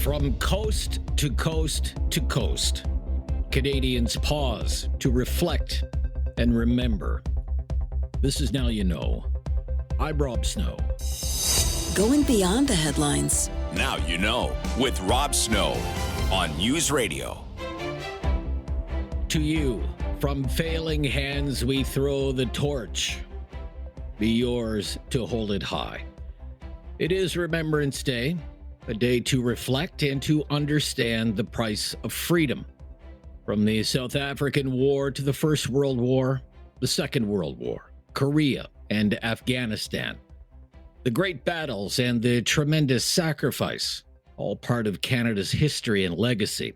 From coast to coast to coast, Canadians pause to reflect and remember. This is Now You Know. I'm Rob Snow. Going beyond the headlines. Now You Know with Rob Snow on News Radio. To you, from failing hands we throw the torch. Be yours to hold it high. It is Remembrance Day, a day to reflect and to understand the price of freedom. From the South African War to the First World War, the Second World War, Korea, and Afghanistan. The great battles and the tremendous sacrifice, all part of Canada's history and legacy.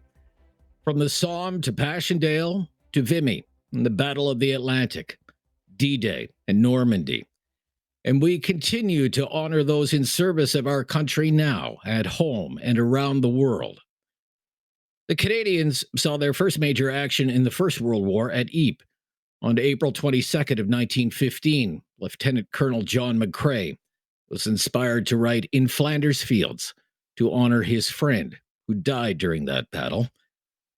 From the Somme to Passchendaele to Vimy, and the Battle of the Atlantic, D-Day, and Normandy. And we continue to honor those in service of our country now, at home and around the world. The Canadians saw their first major action in the First World War at Ypres. On April 22nd of 1915, Lieutenant Colonel John McCrae was inspired to write In Flanders Fields to honor his friend who died during that battle.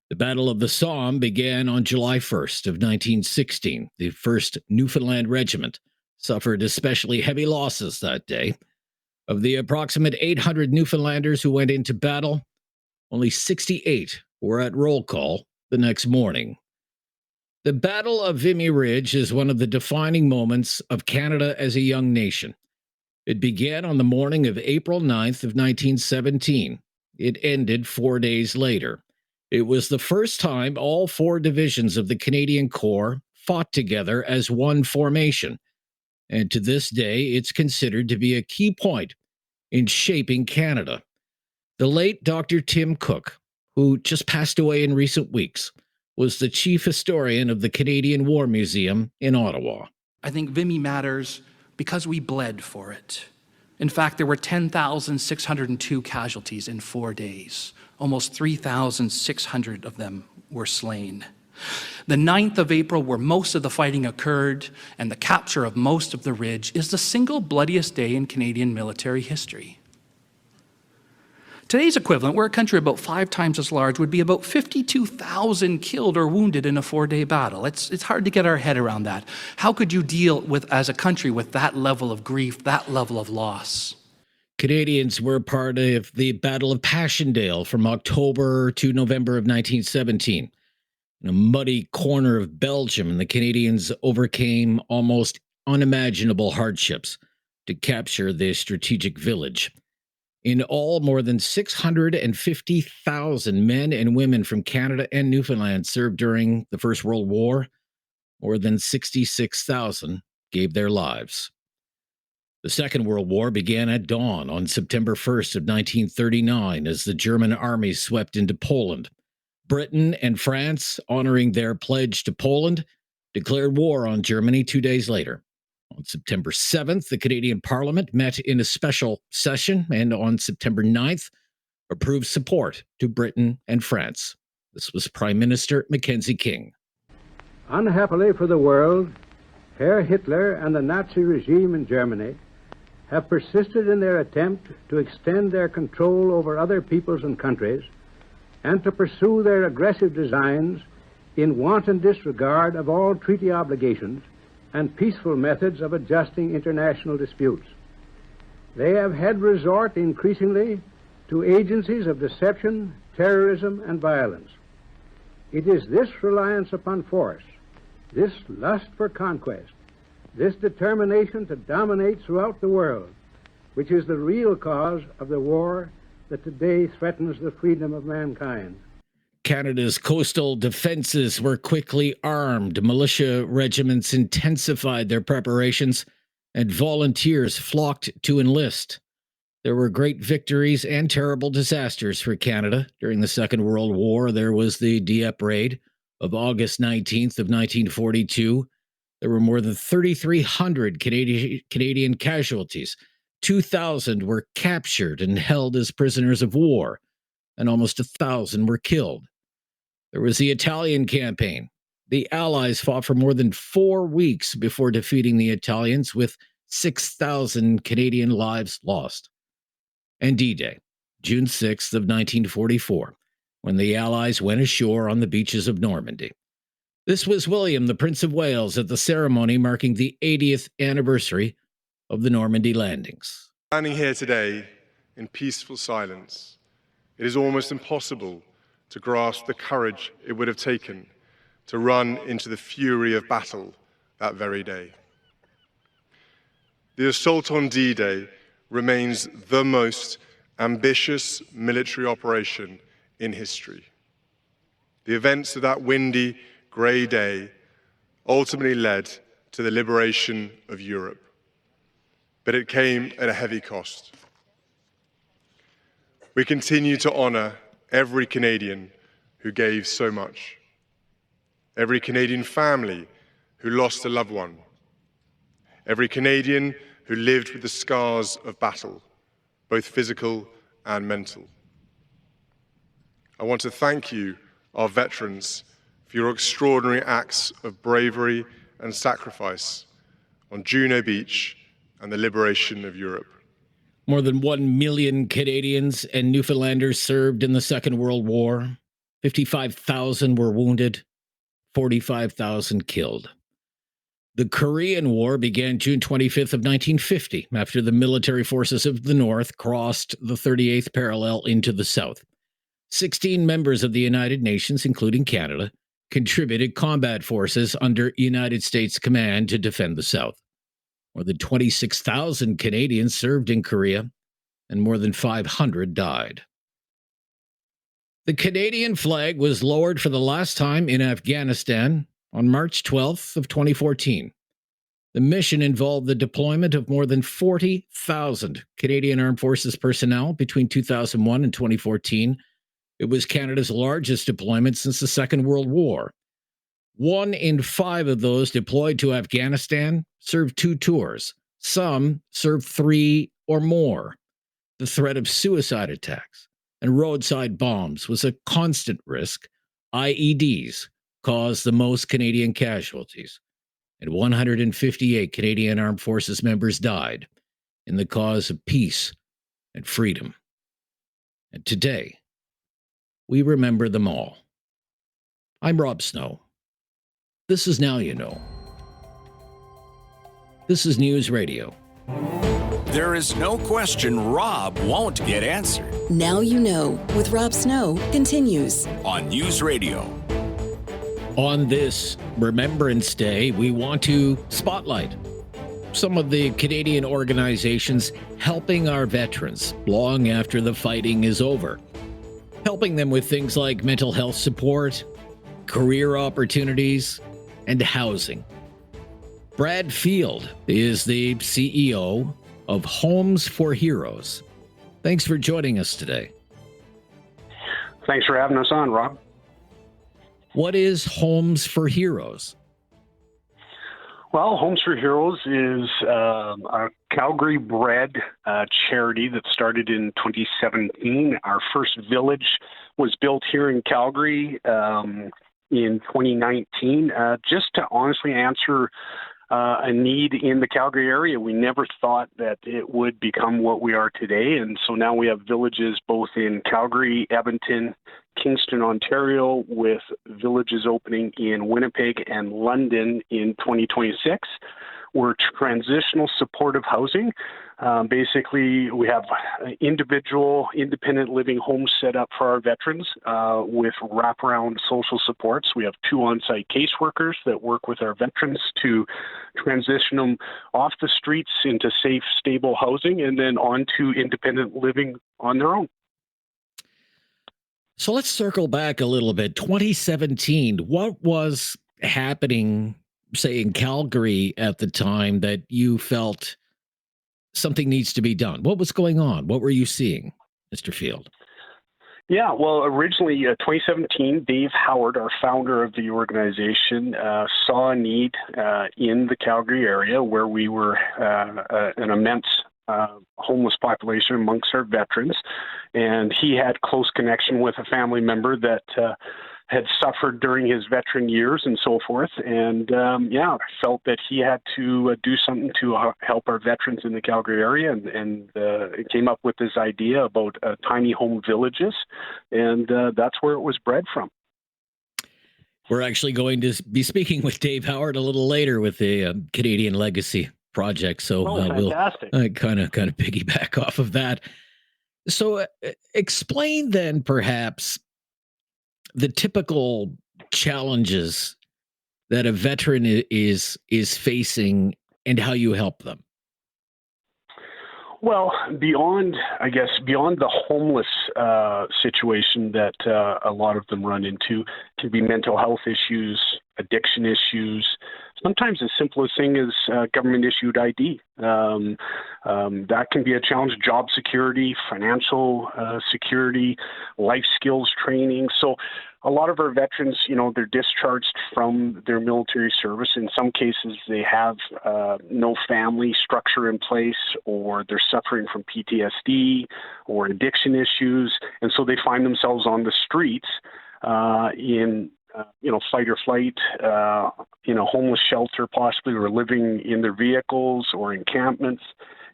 The Battle of the Somme began on July 1st of 1916. The 1st Newfoundland Regiment suffered especially heavy losses that day. Of the approximate 800 Newfoundlanders who went into battle, only 68 were at roll call the next morning. The Battle of Vimy Ridge is one of the defining moments of Canada as a young nation. It began on the morning of April 9th of 1917. It ended 4 days later. It was the first time all four divisions of the Canadian Corps fought together as one formation. And to this day, it's considered to be a key point in shaping Canada. The late Dr. Tim Cook, who just passed away in recent weeks, was the chief historian of the Canadian War Museum in Ottawa. I think Vimy matters because we bled for it. In fact, there were 10,602 casualties in 4 days. Almost 3,600 of them were slain. The 9th of April, where most of the fighting occurred, and the capture of most of the ridge, is the single bloodiest day in Canadian military history. Today's equivalent, we're a country about 5 times as large, would be about 52,000 killed or wounded in a 4-day battle. It's hard to get our head around that. How could you deal with, as a country, with that level of grief, that level of loss? Canadians were part of the Battle of Passchendaele from October to November of 1917. In a muddy corner of Belgium, the Canadians overcame almost unimaginable hardships to capture the strategic village. In all, more than 650,000 men and women from Canada and Newfoundland served during the First World War. More than 66,000 gave their lives. The Second World War began at dawn on September 1st of 1939 as the German army swept into Poland. Britain and France, honoring their pledge to Poland, declared war on Germany 2 days later. On September 7th, the Canadian Parliament met in a special session and on September 9th approved support to Britain and France. This was Prime Minister Mackenzie King. Unhappily for the world, Herr Hitler and the Nazi regime in Germany have persisted in their attempt to extend their control over other peoples and countries and to pursue their aggressive designs in wanton disregard of all treaty obligations and peaceful methods of adjusting international disputes. They have had resort increasingly to agencies of deception, terrorism, and violence. It is this reliance upon force, this lust for conquest, this determination to dominate throughout the world, which is the real cause of the war that today threatens the freedom of mankind. Canada's coastal defenses were quickly armed. Militia regiments intensified their preparations, and volunteers flocked to enlist. There were great victories and terrible disasters for Canada. During the Second World War, there was the Dieppe raid of August 19th of 1942. There were more than 3,300 Canadian casualties. 2,000 were captured and held as prisoners of war, and almost 1,000 were killed. There was the Italian campaign. The Allies fought for more than 4 weeks before defeating the Italians, with 6,000 Canadian lives lost. And D-Day. June 6th of 1944, when the Allies went ashore on the beaches of Normandy. This was William, the Prince of Wales, at the ceremony marking the 80th anniversary of the Normandy landings. Standing here today in peaceful silence, it is almost impossible to grasp the courage it would have taken to run into the fury of battle that very day. The assault on D-Day remains the most ambitious military operation in history. The events of that windy, grey day ultimately led to the liberation of Europe, but it came at a heavy cost. We continue to honour every Canadian who gave so much, every Canadian family who lost a loved one, every Canadian who lived with the scars of battle, both physical and mental. I want to thank you, our veterans, for your extraordinary acts of bravery and sacrifice on Juno Beach and the liberation of Europe. More than 1 million Canadians and Newfoundlanders served in the Second World War. 55,000 were wounded, 45,000 killed. The Korean War began June 25th of 1950, after the military forces of the North crossed the 38th parallel into the South. 16 members of the United Nations, including Canada, contributed combat forces under United States command to defend the South. More than 26,000 Canadians served in Korea, and more than 500 died. The Canadian flag was lowered for the last time in Afghanistan on March 12th of 2014. The mission involved the deployment of more than 40,000 Canadian Armed Forces personnel between 2001 and 2014. It was Canada's largest deployment since the Second World War. 1 in 5 of those deployed to Afghanistan served 2 tours. Some served 3 or more. The threat of suicide attacks and roadside bombs was a constant risk. IEDs caused the most Canadian casualties, and 158 Canadian Armed Forces members died in the cause of peace and freedom. And today, we remember them all. I'm Rob Snow. This is Now You Know. This is News Radio. There is no question Rob won't get answered. Now You Know with Rob Snow continues On News Radio. On this Remembrance Day, we want to spotlight some of the Canadian organizations helping our veterans long after the fighting is over. Helping them with things like mental health support, career opportunities, and housing. Brad Field is the CEO of Homes for Heroes. Thanks for joining us today. Thanks for having us on, Rob. What is Homes for Heroes? Well, Homes for Heroes is a Calgary-bred charity that started in 2017. Our first village was built here in Calgary in 2019, just to honestly answer a need in the Calgary area. We never thought that it would become what we are today, and so now we have villages both in Calgary, Edmonton, Kingston, Ontario, with villages opening in Winnipeg and London in 2026. We're transitional supportive housing. Basically, we have individual, independent living homes set up for our veterans with wraparound social supports. We have 2 on-site caseworkers that work with our veterans to transition them off the streets into safe, stable housing and then onto independent living on their own. So let's circle back a little bit. 2017, what was happening, say, in Calgary at the time that you felt something needs to be done? What was going on? What were you seeing, Mr. Field? Yeah, well, originally, 2017, Dave Howard, our founder of the organization, saw a need in the Calgary area where we were an immense homeless population amongst our veterans. And he had close connection with a family member that had suffered during his veteran years and so forth. And I felt that he had to do something to help our veterans in the Calgary area, and came up with this idea about tiny home villages, and that's where it was bred from. We're actually going to be speaking with Dave Howard a little later with the Canadian Legacy Project, so fantastic. we'll kind of piggyback off of that. So explain then perhaps the typical challenges that a veteran is facing and how you help them. Well, beyond the homeless situation that a lot of them run into, can be mental health issues, addiction issues, sometimes as simple as thing as government-issued ID. That can be a challenge. Job security, financial security, life skills training. So a lot of our veterans, they're discharged from their military service. In some cases, they have no family structure in place, or they're suffering from PTSD or addiction issues. And so they find themselves on the streets in fight or flight, homeless shelter possibly, or living in their vehicles or encampments.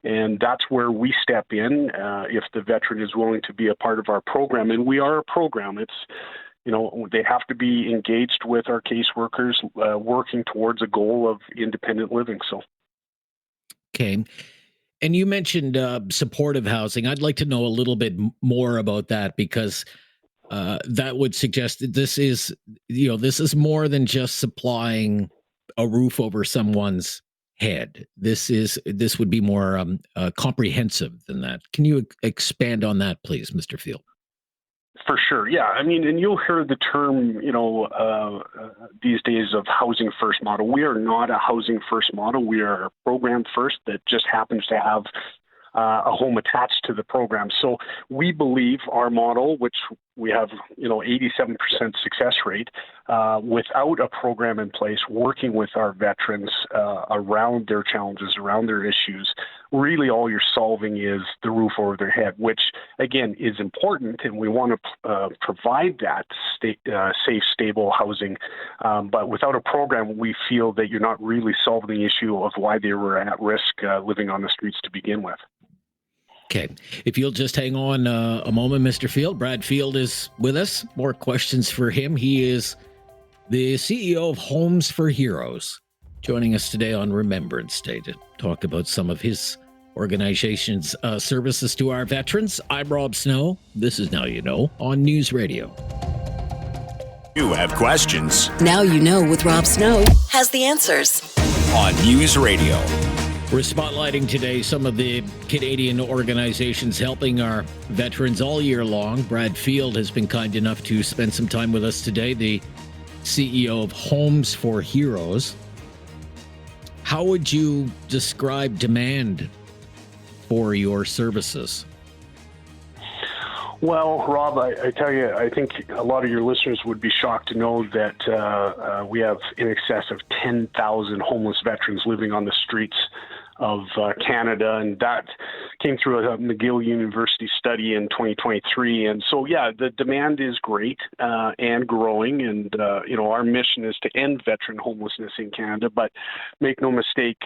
And that's where we step in if the veteran is willing to be a part of our program. And we are a program. It's, they have to be engaged with our caseworkers working towards a goal of independent living. So. Okay. And you mentioned supportive housing. I'd like to know a little bit more about that, because that would suggest that this is more than just supplying a roof over someone's head. This would be more comprehensive than that. Can you expand on that, please, Mr. Field? For sure. Yeah. I mean, and you'll hear the term, these days of housing first model. We are not a housing first model. We are a program first that just happens to have a home attached to the program. So we believe our model, which we have, 87% success rate, without a program in place, working with our veterans around their challenges, around their issues, really all you're solving is the roof over their head, which again is important, and we want to provide that safe, stable housing. But without a program, we feel that you're not really solving the issue of why they were at risk living on the streets to begin with. Okay. If you'll just hang on a moment, Mr. Field. Brad Field is with us. More questions for him. He is the CEO of Homes for Heroes, joining us today on Remembrance Day to talk about some of his organization's services to our veterans. I'm Rob Snow. This is Now You Know on News Radio. You have questions. Now You Know with Rob Snow has the answers On News Radio. We're spotlighting today some of the Canadian organizations helping our veterans all year long. Brad Field has been kind enough to spend some time with us today, the CEO of Homes for Heroes. How would you describe demand for your services? Well, Rob, I tell you, I think a lot of your listeners would be shocked to know that we have in excess of 10,000 homeless veterans living on the streets of Canada, and that came through a McGill University study in 2023. And so, yeah, the demand is great and growing, and our mission is to end veteran homelessness in Canada. But make no mistake,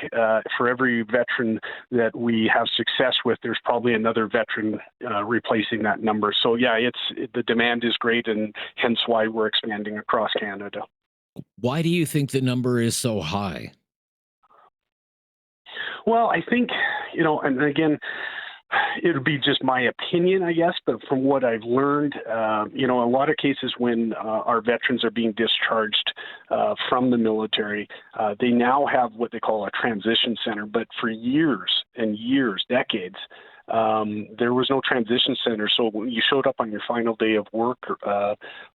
for every veteran that we have success with, there's probably another veteran replacing that number. So, yeah, the demand is great, and hence why we're expanding across Canada. Why do you think the number is so high? Well, I think, and again, it would be just my opinion, I guess, but from what I've learned, a lot of cases when our veterans are being discharged from the military, they now have what they call a transition center. But for years and years, decades, there was no transition center. So when you showed up on your final day of work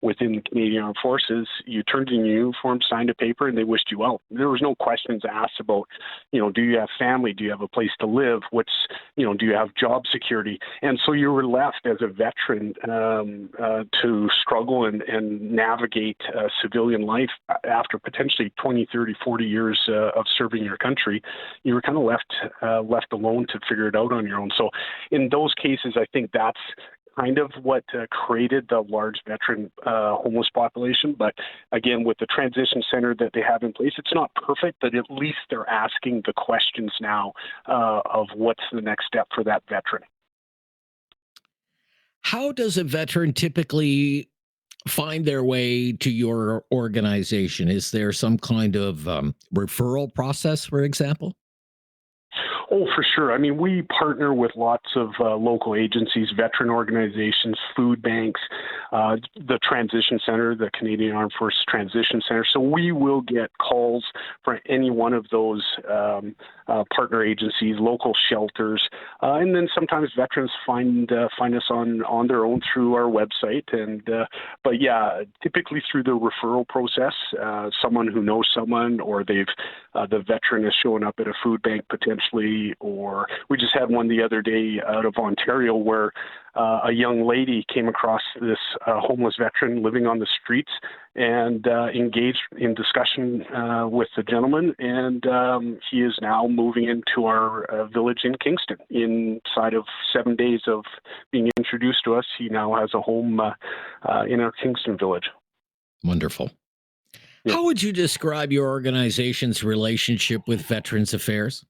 within the Canadian Armed Forces, you turned in your uniform, signed a paper, and they wished you out. There was no questions asked about, do you have family? Do you have a place to live? Do you have job security? And so you were left as a veteran to struggle and navigate civilian life after potentially 20, 30, 40 years of serving your country. You were kind of left alone to figure it out on your own. So in those cases, I think that's kind of what created the large veteran homeless population. But again, with the transition center that they have in place, it's not perfect, but at least they're asking the questions now of what's the next step for that veteran. How does a veteran typically find their way to your organization? Is there some kind of referral process, for example? Oh, for sure. I mean, we partner with lots of local agencies, veteran organizations, food banks, the Transition Center, the Canadian Armed Forces Transition Center. So we will get calls for any one of those partner agencies, local shelters, and then sometimes veterans find us on their own through our website. But yeah, typically through the referral process, someone who knows someone, or the veteran has shown up at a food bank potentially. Or we just had one the other day out of Ontario where a young lady came across this homeless veteran living on the streets and engaged in discussion with the gentleman. And he is now moving into our village in Kingston. Inside of 7 days of being introduced to us, he now has a home in our Kingston village. Wonderful. Yeah. How would you describe your organization's relationship with Veterans Affairs?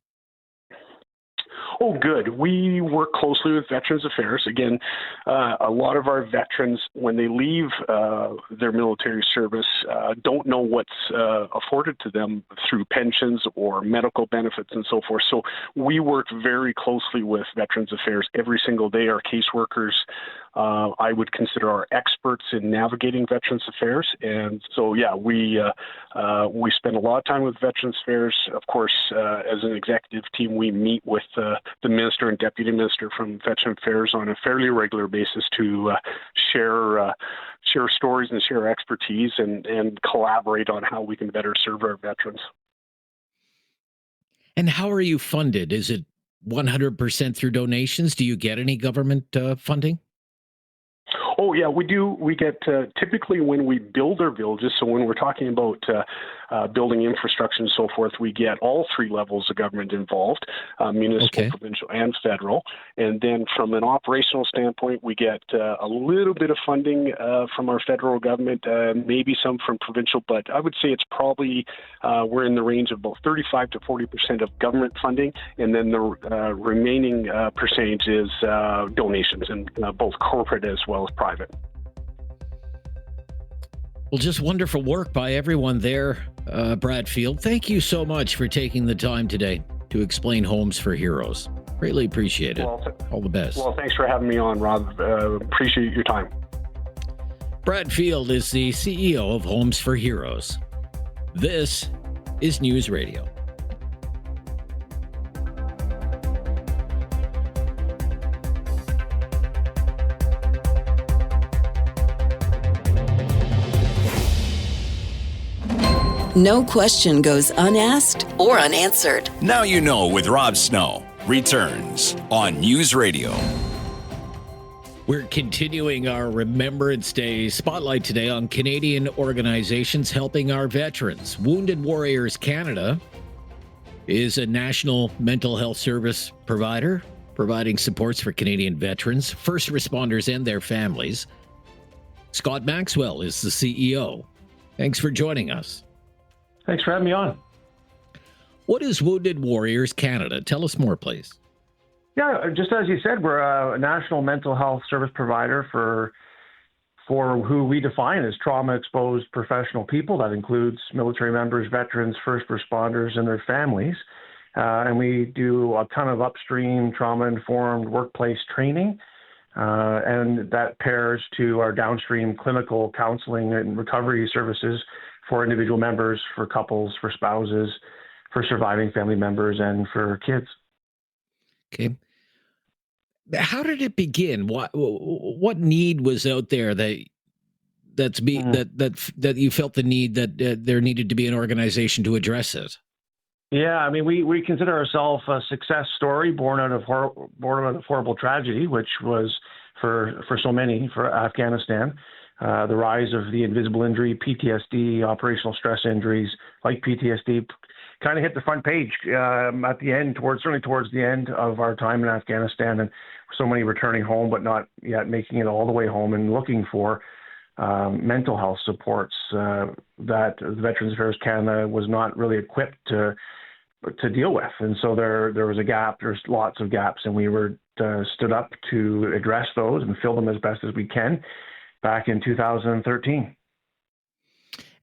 Oh, good. We work closely with Veterans Affairs. Again, a lot of our veterans, when they leave their military service, don't know what's afforded to them through pensions or medical benefits and so forth. So we work very closely with Veterans Affairs every single day. Our caseworkers, I would consider, our experts in navigating Veterans Affairs. And so, yeah, we spend a lot of time with Veterans Affairs. Of course, as an executive team, we meet with the minister and deputy minister from Veterans Affairs on a fairly regular basis to share stories and share expertise and collaborate on how we can better serve our veterans. And how are you funded? Is it 100% through donations? Do you get any government funding? Oh, yeah, we do. We get typically when we build our villages, so when we're talking about building infrastructure and so forth, we get all three levels of government involved, municipal, provincial, and federal. And then from an operational standpoint, we get a little bit of funding from our federal government, maybe some from provincial, but I would say it's probably we're in the range of about 35 to 40% of government funding, and then the remaining percentage is donations, and both corporate as well as private. Well, just wonderful work by everyone there, Bradfield. Thank you so much for taking the time today to explain Homes for Heroes. Greatly appreciate it. All the best. Well, thanks for having me on, Rob. Appreciate your time. Bradfield is the CEO of Homes for Heroes. This is News Radio. No question goes unasked or unanswered. Now You Know with Rob Snow returns on News Radio. We're continuing our Remembrance Day spotlight today on Canadian organizations helping our veterans. Wounded Warriors Canada is a national mental health service provider providing supports for Canadian veterans, first responders, and their families. Scott Maxwell is the CEO. Thanks for joining us. Thanks for having me on. What is Wounded Warriors Canada? Tell us more, please. Yeah, just as you said, we're a national mental health service provider for who we define as trauma-exposed professional people. That includes military members, veterans, first responders, and their families. And we do a ton of upstream trauma-informed workplace training, and that pairs to our downstream clinical counseling and recovery services for individual members, for couples, for spouses, for surviving family members, and for kids. Okay. How did it begin? What need was out there that you felt the need that there needed to be an organization to address it? Yeah, I mean, we consider ourselves a success story born out of horrible tragedy, which was for so many, for Afghanistan. The rise of the invisible injury, PTSD, operational stress injuries like PTSD, kind of hit the front page at the end, certainly towards the end of our time in Afghanistan, and so many returning home, but not yet making it all the way home, and looking for mental health supports that Veterans Affairs Canada was not really equipped to deal with. And so there was a gap. There's lots of gaps, and we were stood up to address those and fill them as best as we can back in 2013.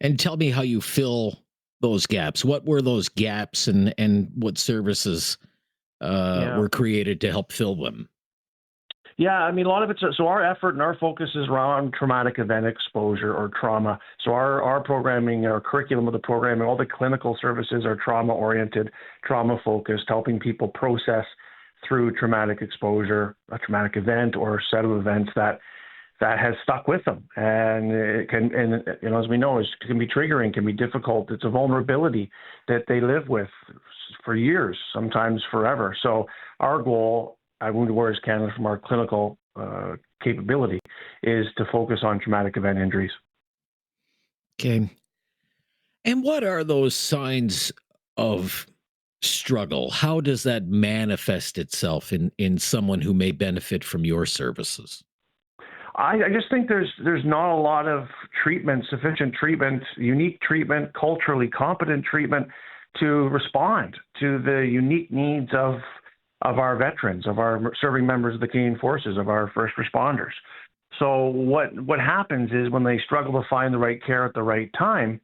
And tell me how you fill those gaps. What were those gaps, and what services were created to help fill them? Yeah, I mean, a lot of it's, so our effort and our focus is around traumatic event exposure or trauma. So our programming, our curriculum of the programming, all the clinical services are trauma-oriented, trauma-focused, helping people process through traumatic exposure, a traumatic event or a set of events that has stuck with them. And it can, and as we know, it can be triggering, can be difficult. It's a vulnerability that they live with for years, sometimes forever. So our goal at Wounded Warriors Canada, from our clinical capability, is to focus on traumatic event injuries. Okay. And what are those signs of struggle? How does that manifest itself in someone who may benefit from your services? I just think there's not a lot of treatment, sufficient treatment, unique treatment, culturally competent treatment to respond to the unique needs of our veterans, of our serving members of the Canadian Forces, of our first responders. So what happens is, when they struggle to find the right care at the right time,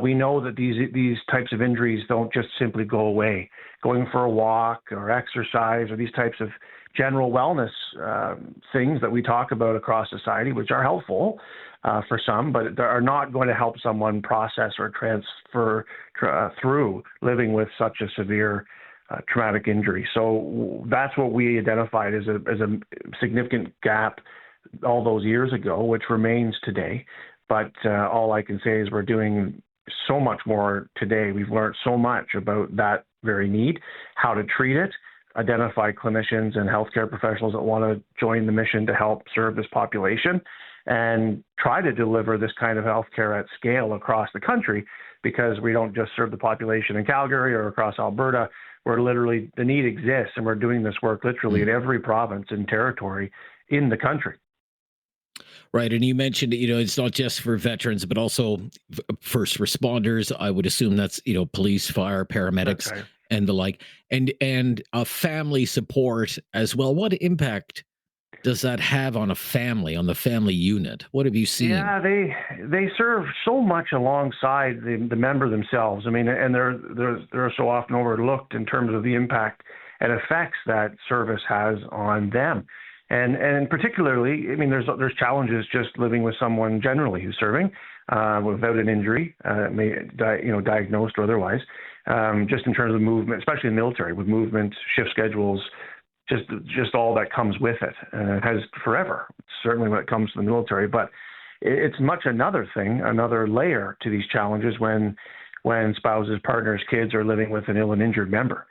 we know that these types of injuries don't just simply go away. Going for a walk or exercise or these types of general wellness things that we talk about across society, which are helpful for some, but they are not going to help someone process or transfer through living with such a severe traumatic injury. So that's what we identified as a significant gap all those years ago, which remains today. But all I can say is we're doing so much more today. We've learned so much about that very need, how to treat it, identify clinicians and healthcare professionals that want to join the mission to help serve this population, and try to deliver this kind of healthcare at scale across the country, because we don't just serve the population in Calgary or across Alberta. We're literally, the need exists, and we're doing this work literally in every province and territory in the country. Right. And you mentioned, it's not just for veterans, but also first responders. I would assume that's, police, fire, paramedics, right, and the like, and family support as well. What impact does that have on a family, on the family unit? What have you seen? Yeah, they serve so much alongside the member themselves. I mean, and they're so often overlooked in terms of the impact and effects that service has on them. And particularly, I mean, there's challenges just living with someone generally who's serving without an injury, diagnosed or otherwise, just in terms of movement, especially in the military, with movement, shift schedules, just all that comes with it. And it has forever, certainly when it comes to the military. But it's much another thing, another layer to these challenges when spouses, partners, kids are living with an ill and injured member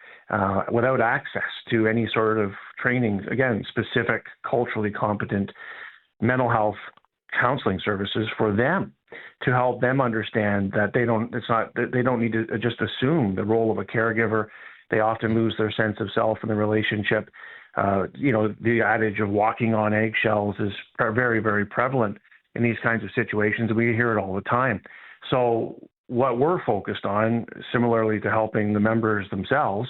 without access to any sort of training, again, specific, culturally competent mental health counseling services for them, to help them understand that they don't need to just assume the role of a caregiver. They often lose their sense of self in the relationship. The adage of walking on eggshells is very, very prevalent in these kinds of situations, and we hear it all the time. So what we're focused on, similarly to helping the members themselves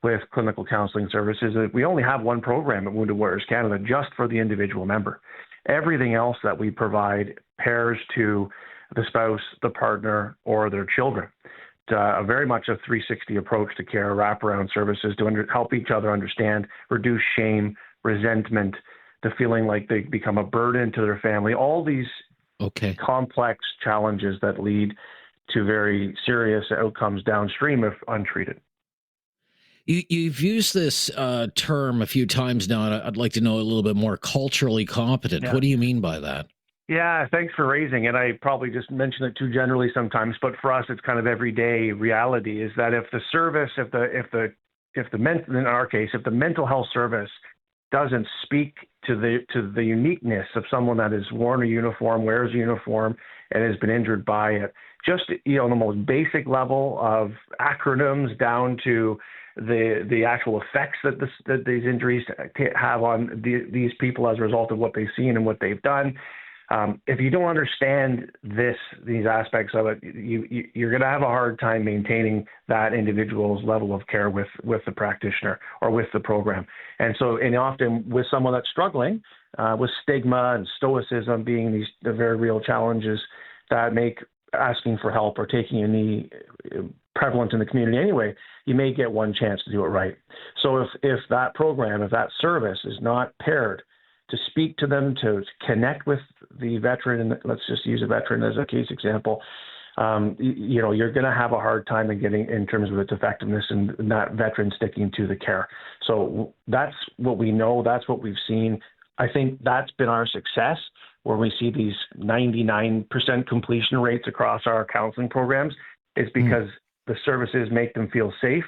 with clinical counseling services, is we only have one program at Wounded Warriors Canada just for the individual member. Everything else that we provide pairs to the spouse, the partner, or their children. Very much a 360 approach to care, wraparound services to help each other understand, reduce shame, resentment, the feeling like they become a burden to their family, all these complex challenges that lead to very serious outcomes downstream if untreated. You've used this term a few times now, and I'd like to know a little bit more. Culturally competent. Yeah. What do you mean by that? Yeah, thanks for raising it. I probably just mention it too generally sometimes, but for us, it's kind of everyday reality. Is that if the service, in our case, if the mental health service doesn't speak to the uniqueness of someone that has worn a uniform, wears a uniform, and has been injured by it, just, the most basic level of acronyms down to the actual effects that these injuries have on these people as a result of what they've seen and what they've done. If you don't understand these aspects of it, you're going to have a hard time maintaining that individual's level of care with the practitioner or with the program. And often with someone that's struggling with stigma and stoicism being the very real challenges that make asking for help or taking a knee prevalent in the community anyway, you may get one chance to do it right. So if that program, if that service is not paired to speak to them, to connect with the veteran, and let's just use a veteran as a case example, you're going to have a hard time in terms of its effectiveness and that veteran sticking to the care. So that's what we know. That's what we've seen. I think that's been our success, where we see these 99% completion rates across our counseling programs, is because the services make them feel safe,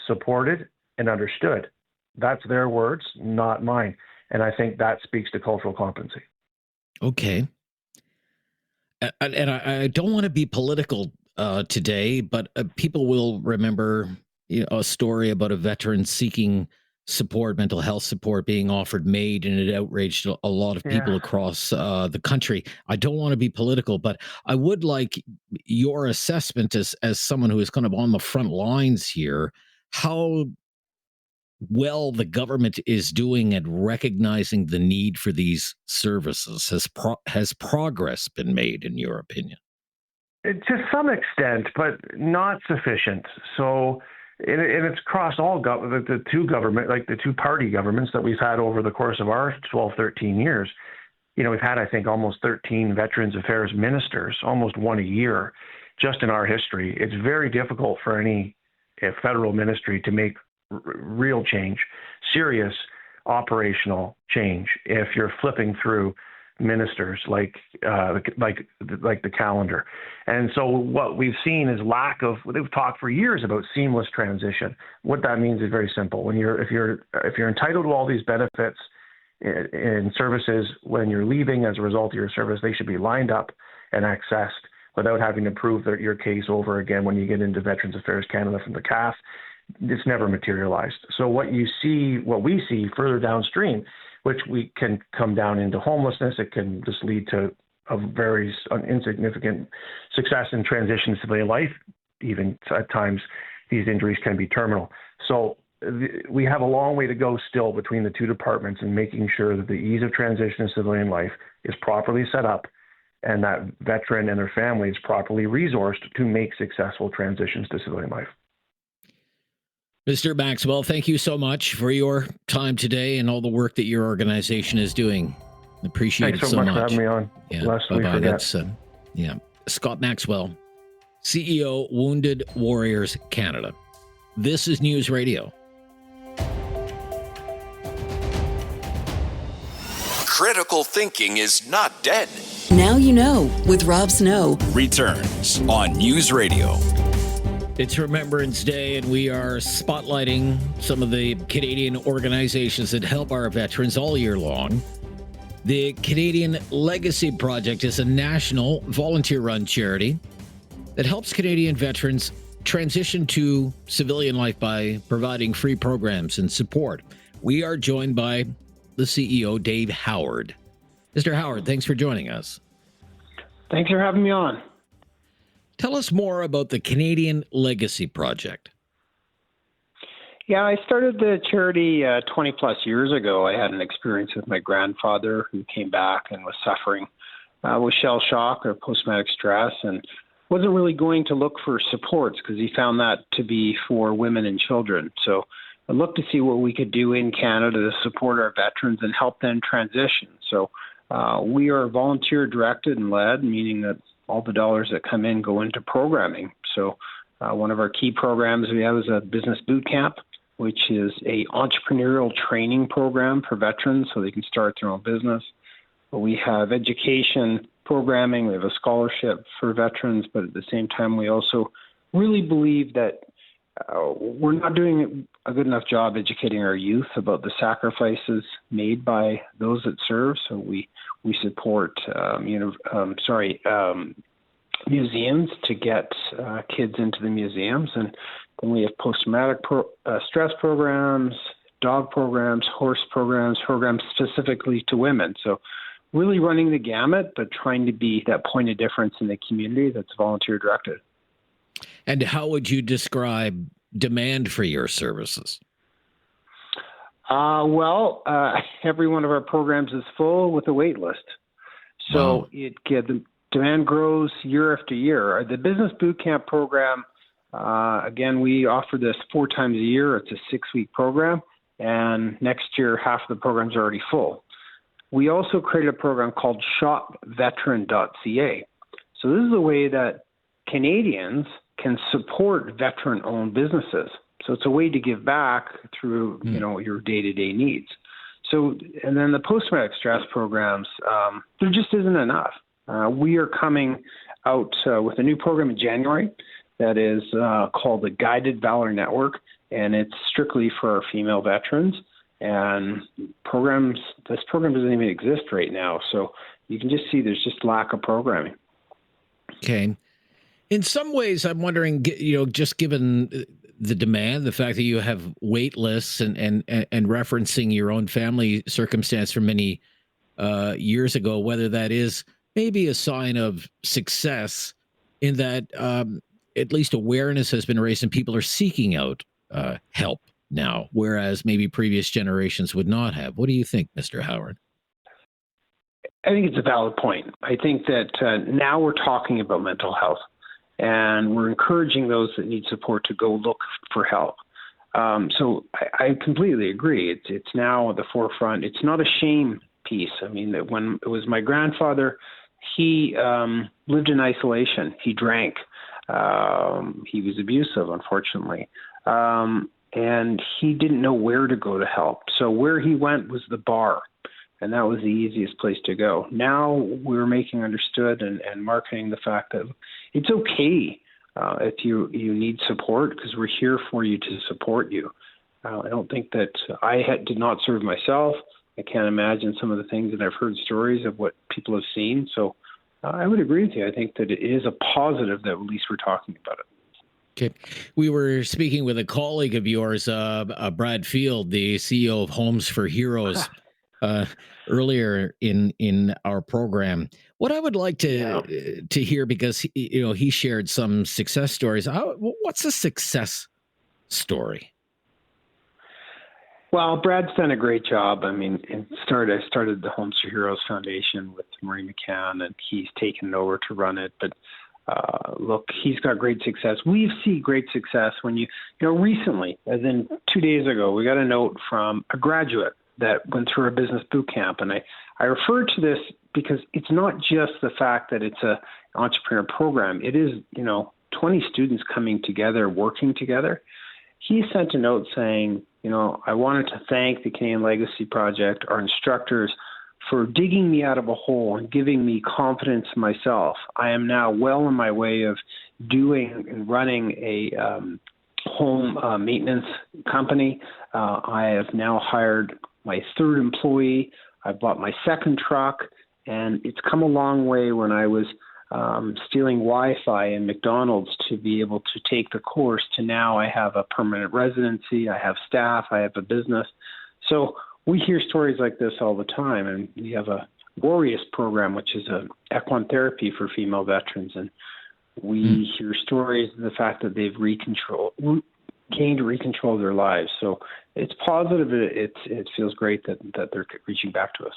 supported, and understood. That's their words, not mine. And I think that speaks to cultural competency. Okay. And I don't want to be political today, but people will remember a story about a veteran seeking support, mental health support being offered MAID, and it outraged a lot of people across the country. I don't want to be political, but I would like your assessment as someone who is kind of on the front lines here, how well the government is doing at recognizing the need for these services. Has progress been made, in your opinion? To some extent, but not sufficient. So, and it's across all the two-party governments that we've had over the course of our 12, 13 years. We've had, I think, almost 13 Veterans Affairs ministers, almost one a year, just in our history. It's very difficult for any federal ministry to make real change, serious operational change, if you're flipping through ministers like the calendar. And so what we've seen is they've talked for years about seamless transition. What that means is very simple. If you're entitled to all these benefits and services when you're leaving as a result of your service, they should be lined up and accessed without having to prove your case over again when you get into Veterans Affairs Canada from the CAF. It's never materialized. So what we see further downstream, which we can come down into homelessness, it can just lead to a very insignificant success in transition to civilian life. Even at times, these injuries can be terminal. So we have a long way to go still between the two departments in making sure that the ease of transition to civilian life is properly set up, and that veteran and their family is properly resourced to make successful transitions to civilian life. Mr. Maxwell, thank you so much for your time today and all the work that your organization is doing. Appreciate Thanks it so much. Thanks so much for having me on. Yeah, Lest we forget. That's Scott Maxwell, CEO, Wounded Warriors Canada. This is News Radio. Critical thinking is not dead. Now you know with Rob Snow. Returns on News Radio. It's Remembrance Day, and we are spotlighting some of the Canadian organizations that help our veterans all year long. The Canadian Legacy Project is a national volunteer-run charity that helps Canadian veterans transition to civilian life by providing free programs and support. We are joined by the CEO, Dave Howard. Mr. Howard, thanks for joining us. Thanks for having me on. Tell us more about the Canadian Legacy Project. Yeah, I started the charity 20 plus years ago. I had an experience with my grandfather who came back and was suffering with shell shock or post-traumatic stress, and wasn't really going to look for supports because he found that to be for women and children. So I looked to see what we could do in Canada to support our veterans and help them transition. So we are volunteer directed and led, meaning that all the dollars that come in go into programming. So one of our key programs we have is a business boot camp, which is a entrepreneurial training program for veterans so they can start their own business. But we have education programming. We have a scholarship for veterans, but at the same time, we also really believe that we're not doing a good enough job educating our youth about the sacrifices made by those that serve. So we support museums to get kids into the museums. And then we have post-traumatic stress programs, dog programs, horse programs specifically to women. So really running the gamut, but trying to be that point of difference in the community that's volunteer directed. And how would you describe demand for your services? Every one of our programs is full with a wait list. So the demand grows year after year. The Business Boot Camp program, again, we offer this 4 times a year. It's a 6-week program. And next year, half of the program's already full. We also created a program called shopveteran.ca. So this is a way that Canadians can support veteran-owned businesses. So it's a way to give back through, your day-to-day needs. So, and then the post-traumatic stress programs, there just isn't enough. We are coming out with a new program in January that is called the Guided Valor Network, and it's strictly for our female veterans. And this program doesn't even exist right now. So you can just see there's just lack of programming. Okay. In some ways, I'm wondering, just given the demand, the fact that you have wait lists and referencing your own family circumstance from many years ago, whether that is maybe a sign of success in that at least awareness has been raised and people are seeking out help now, whereas maybe previous generations would not have. What do you think, Mr. Howard? I think it's a valid point. I think that now we're talking about mental health, and we're encouraging those that need support to go look for help. So I completely agree. It's now at the forefront. It's not a shame piece. I mean, that when it was my grandfather, he lived in isolation. He drank. He was abusive, unfortunately. And he didn't know where to go to help. So where he went was the bar, and that was the easiest place to go. Now we're making understood and marketing the fact that it's okay if you need support, because we're here for you to support you. I don't think that did not serve myself. I can't imagine some of the things that I've heard stories of what people have seen. So I would agree with you. I think that it is a positive that at least we're talking about it. Okay. We were speaking with a colleague of yours, Brad Field, the CEO of Homes for Heroes, earlier in our program. What I would like to hear, because he shared some success stories. What's a success story? Well, Brad's done a great job. I mean, I started the Homes for Heroes Foundation with Marie McCann, and he's taken it over to run it. But look, he's got great success. We've seen great success when recently, as in 2 days ago, we got a note from a graduate that went through a business boot camp. And I refer to this because it's not just the fact that it's an entrepreneur program. It is, 20 students coming together, working together. He sent a note saying, I wanted to thank the Canadian Legacy Project, our instructors, for digging me out of a hole and giving me confidence in myself. I am now well on my way of doing and running a home maintenance company. I have now hired my 3rd employee. I bought my 2nd truck, and it's come a long way when I was stealing Wi-Fi in McDonald's to be able to take the course to now I have a permanent residency, I have staff, I have a business. So we hear stories like this all the time, and we have a Glorious program, which is a equine therapy for female veterans, and we hear stories of the fact that they've gained control of their lives. So it's positive. It feels great that they're reaching back to us.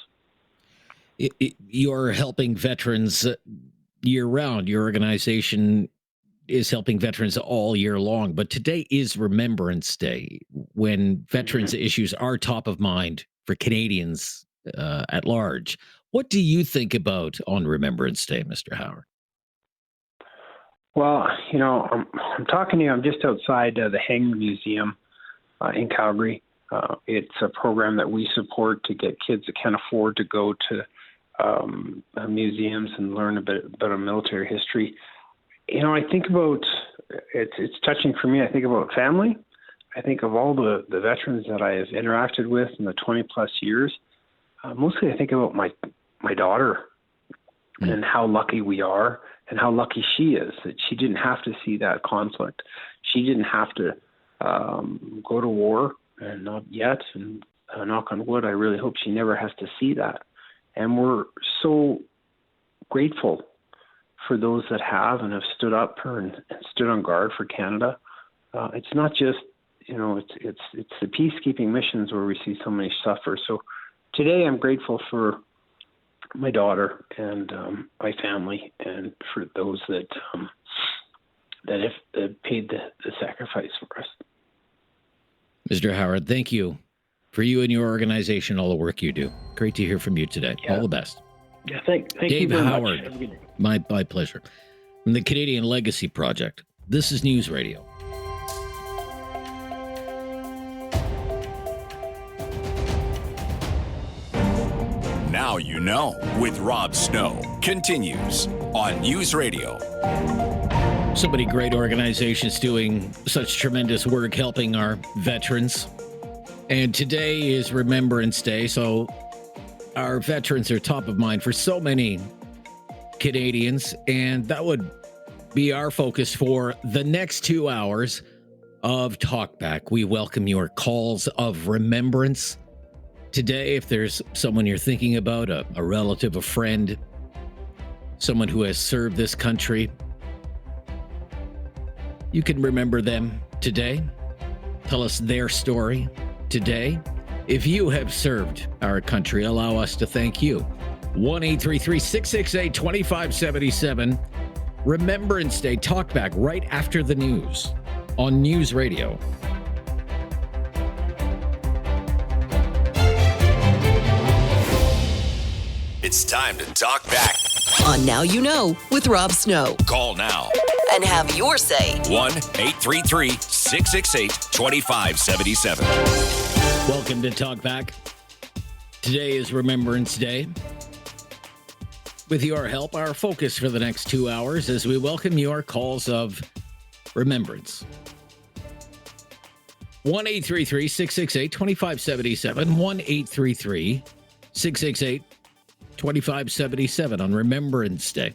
You're helping veterans year-round. Your organization is helping veterans all year long. But today is Remembrance Day, when veterans issues are top of mind for Canadians at large. What do you think about on Remembrance Day, Mr. Howard? Well, I'm talking to you. I'm just outside the Hanger Museum in Calgary. It's a program that we support to get kids that can't afford to go to museums and learn a bit about our military history. I think about it's touching for me. I think about family. I think of all the veterans that I have interacted with in the 20 plus years. Mostly, I think about my daughter. and how lucky we are and how lucky she is that she didn't have to see that conflict. She didn't have to go to war, and not yet. And knock on wood, I really hope she never has to see that. And we're so grateful for those that have and have stood up for and stood on guard for Canada. It's not just, it's the peacekeeping missions where we see so many suffer. So today I'm grateful for my daughter and my family, and for those that have paid the sacrifice for us. Mr. Howard, thank you for you and your organization, all the work you do. Great to hear from you today. Yeah. All the best. Yeah, thank Dave you very Howard, much. Have a good day. my pleasure. From the Canadian Legacy Project, this is News Radio. Now you know with Rob Snow continues on News Radio. So many great organizations doing such tremendous work helping our veterans. And today is Remembrance Day, so our veterans are top of mind for so many Canadians, and that would be our focus for the next 2 hours of Talkback. We welcome your calls of remembrance. Today, if there's someone you're thinking about, a relative, a friend, someone who has served this country, you can remember them today. Tell us their story today. If you have served our country, allow us to thank you. 1-833-668-2577. Remembrance Day Talkback right after the news on News Radio. It's time to talk back. On Now You Know with Rob Snow. Call now. And have your say. 1-833-668-2577. Welcome to Talkback. Today is Remembrance Day. With your help, our focus for the next 2 hours as we welcome your calls of remembrance. 1-833-668-2577. 1-833-668-2577 on Remembrance Day.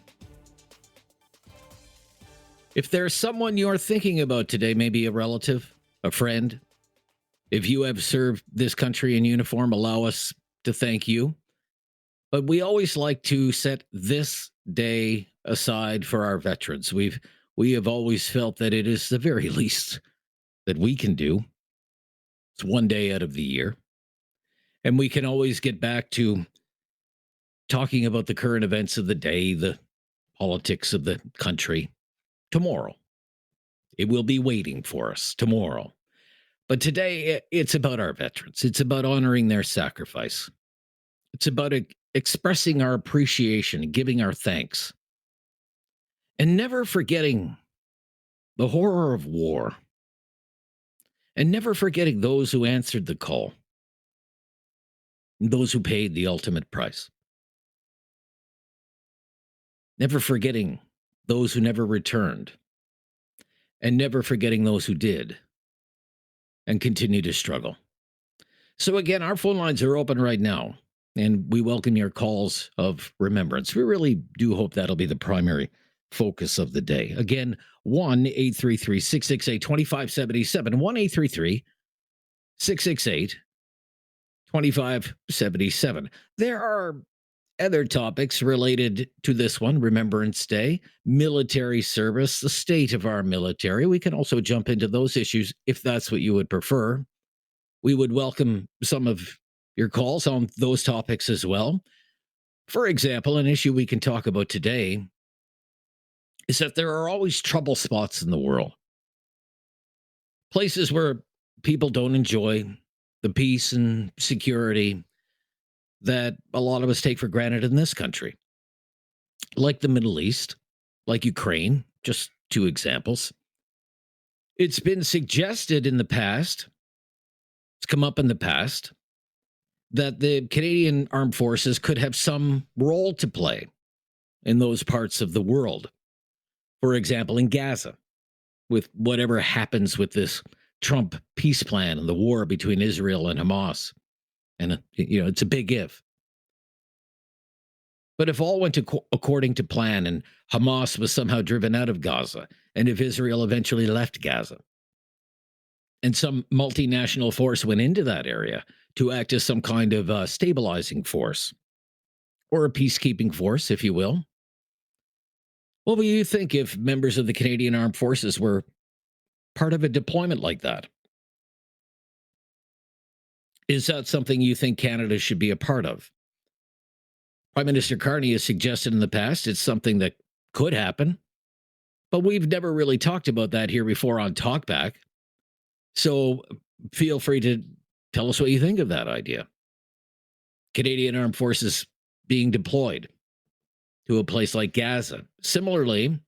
If there's someone you're thinking about today, maybe a relative, a friend, if you have served this country in uniform, allow us to thank you. But we always like to set this day aside for our veterans. We have always felt that it is the very least that we can do. It's one day out of the year. And we can always get back to talking about the current events of the day, the politics of the country, tomorrow. It will be waiting for us tomorrow. But today, it's about our veterans. It's about honoring their sacrifice. It's about expressing our appreciation, giving our thanks, and never forgetting the horror of war, and never forgetting those who answered the call, those who paid the ultimate price. Never forgetting those who never returned, and never forgetting those who did and continue to struggle. So again, our phone lines are open right now, and we welcome your calls of remembrance. We really do hope that'll be the primary focus of the day. Again, 1-833-668-2577, 1-833-668-2577. There are other topics related to this one, Remembrance Day, military service, the state of our military. We can also jump into those issues if that's what you would prefer. We would welcome some of your calls on those topics as well. For example, an issue we can talk about today is that there are always trouble spots in the world. Places where people don't enjoy the peace and security that a lot of us take for granted in this country. Like the Middle East, like Ukraine, just two examples. It's been suggested in the past, it's come up in the past, that the Canadian Armed Forces could have some role to play in those parts of the world. For example, in Gaza, with whatever happens with this Trump peace plan and the war between Israel and Hamas. And, it's a big if. But if all went according to plan and Hamas was somehow driven out of Gaza, and if Israel eventually left Gaza, and some multinational force went into that area to act as some kind of stabilizing force, or a peacekeeping force, if you will, what would you think if members of the Canadian Armed Forces were part of a deployment like that? Is that something you think Canada should be a part of? Prime Minister Carney has suggested in the past it's something that could happen, but we've never really talked about that here before on Talkback. So feel free to tell us what you think of that idea. Canadian Armed Forces being deployed to a place like Gaza. Similarly,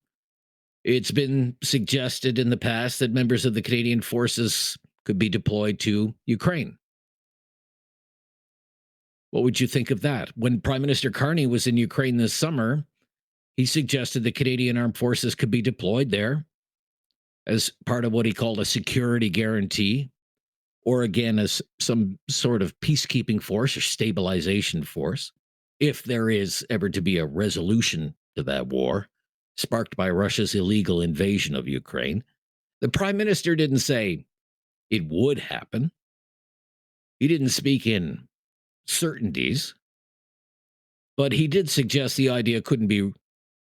it's been suggested in the past that members of the Canadian forces could be deployed to Ukraine. What would you think of that? When Prime Minister Carney was in Ukraine this summer, he suggested the Canadian Armed Forces could be deployed there as part of what he called a security guarantee, or again, as some sort of peacekeeping force or stabilization force, if there is ever to be a resolution to that war sparked by Russia's illegal invasion of Ukraine. The Prime Minister didn't say it would happen. He didn't speak in certainties, but he did suggest the idea couldn't be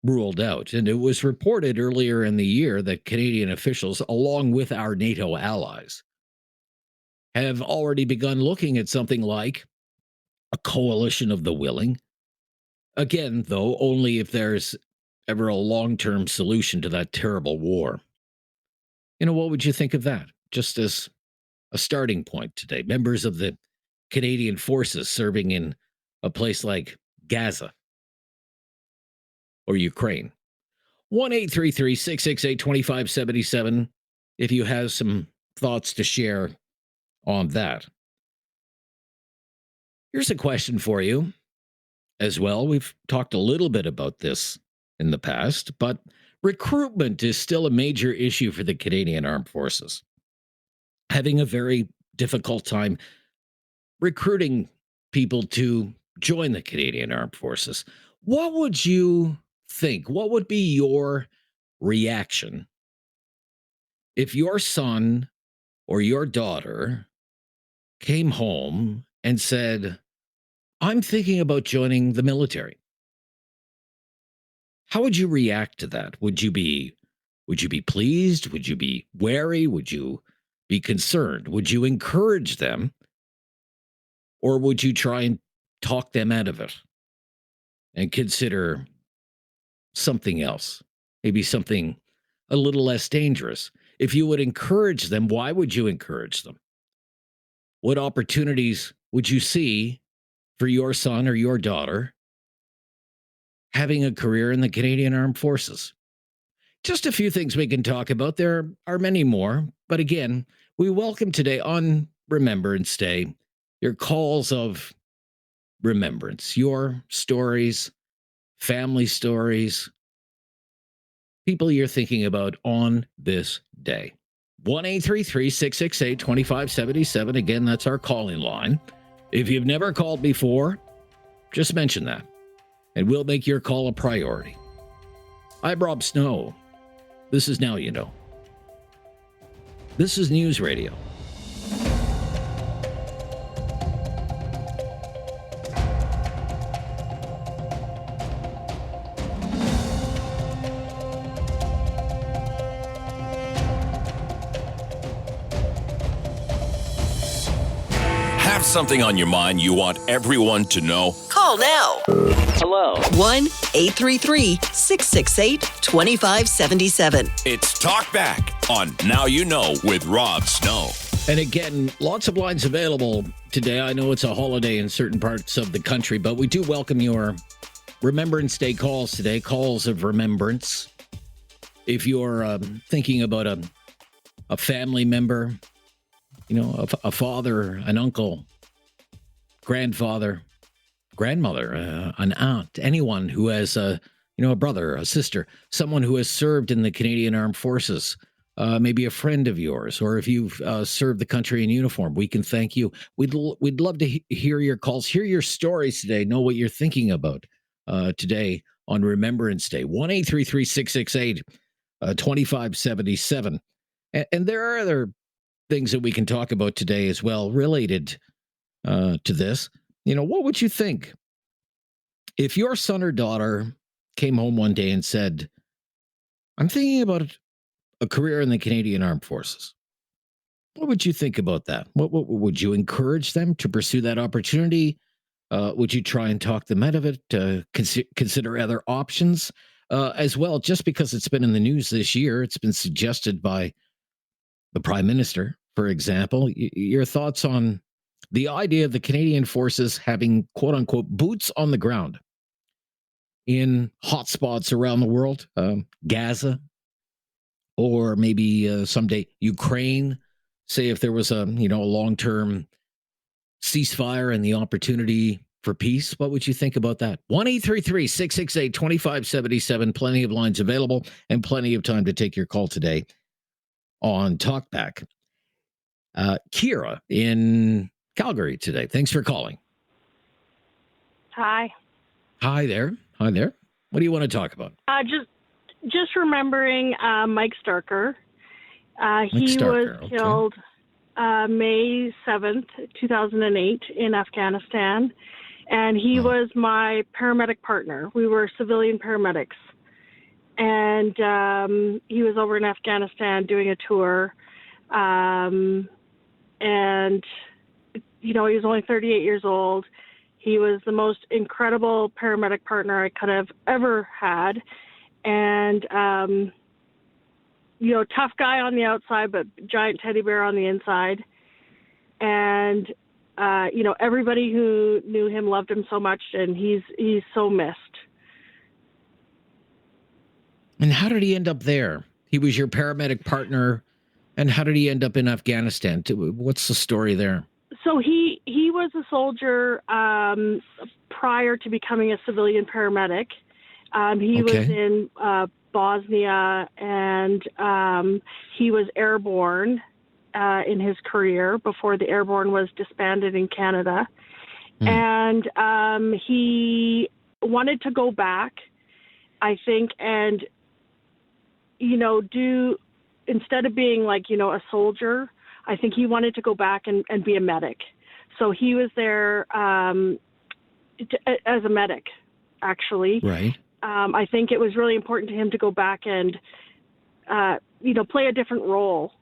ruled out. And it was reported earlier in the year that Canadian officials, along with our NATO allies, have already begun looking at something like a coalition of the willing. Again, though, only if there's ever a long-term solution to that terrible war. What would you think of that? Just as a starting point today, members of the Canadian forces serving in a place like Gaza or Ukraine. 1-833-668-2577 if you have some thoughts to share on that. Here's a question for you as well. We've talked a little bit about this in the past, but recruitment is still a major issue for the Canadian Armed Forces. Having a very difficult time recruiting people to join the Canadian Armed Forces. What would you think? What would be your reaction if your son or your daughter came home and said, I'm thinking about joining the military? How would you react to that? Would you be pleased? Would you be wary? Would you be concerned? Would you encourage them? Or would you try and talk them out of it and consider something else, maybe something a little less dangerous? If you would encourage them, why would you encourage them? What opportunities would you see for your son or your daughter having a career in the Canadian Armed Forces? Just a few things we can talk about. There are many more, but again, we welcome today on Remembrance Day your calls of remembrance, your stories, family stories, people you're thinking about on this day. 1-833-668-2577. Again, that's our calling line. If you've never called before, just mention that, and we'll make your call a priority. I'm Rob Snow. This is Now You Know. This is News Radio. Something on your mind you want everyone to know? Call now. Hello. 1-833-668-2577. It's Talkback on Now You Know with Rob Snow. And again, lots of lines available today. I know it's a holiday in certain parts of the country, but we do welcome your Remembrance Day calls today, calls of remembrance. If you're thinking about a family member, a father, an uncle, grandfather, grandmother, an aunt, anyone who has a brother, a sister, someone who has served in the Canadian Armed Forces, maybe a friend of yours, or if you've served the country in uniform, we can thank you. We'd love to hear your calls, hear your stories today, know what you're thinking about today on Remembrance Day. 1-833-668-2577. And there are other things that we can talk about today as well related to this. What would you think if your son or daughter came home one day and said, I'm thinking about a career in the Canadian Armed Forces? What would you think about that? What would you encourage them to pursue that opportunity? Would you try and talk them out of it? Consider other options as well? Just because it's been in the news this year, it's been suggested by the Prime Minister, for example. Your thoughts on the idea of the Canadian Forces having, quote unquote, boots on the ground in hotspots around the world, Gaza, or maybe someday Ukraine. Say if there was a long-term ceasefire and the opportunity for peace, what would you think about that? 1-833-668-2577. Plenty of lines available and plenty of time to take your call today on Talkback. Kira in Calgary today. Thanks for calling. Hi. Hi there. What do you want to talk about? Just remembering Mike Starker. He was killed May 7th, 2008 in Afghanistan, and he was my paramedic partner. We were civilian paramedics, and he was over in Afghanistan doing a tour, and, he was only 38 years old. He was the most incredible paramedic partner I could have ever had, and tough guy on the outside, but giant teddy bear on the inside. And, everybody who knew him loved him so much, and he's so missed. And how did he end up there? He was your paramedic partner, and how did he end up in Afghanistan? What's the story there? So he was a soldier prior to becoming a civilian paramedic. He was in Bosnia, and he was airborne in his career before the airborne was disbanded in Canada. And he wanted to go back, I think, and, instead of being a soldier, I think he wanted to go back and be a medic. So he was there as a medic, actually. Right. I think it was really important to him to go back and, play a different role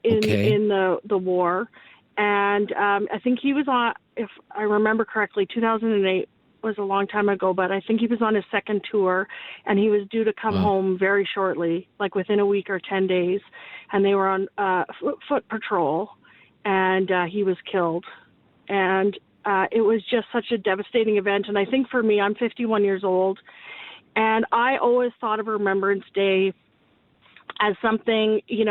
in the war. And I think he was on, if I remember correctly, 2008 was a long time ago, but I think he was on his second tour, and he was due to come home very shortly, like within a week or 10 days. And they were on foot patrol, and he was killed. And it was just such a devastating event. And I think for me, I'm 51 years old, and I always thought of Remembrance Day as something, these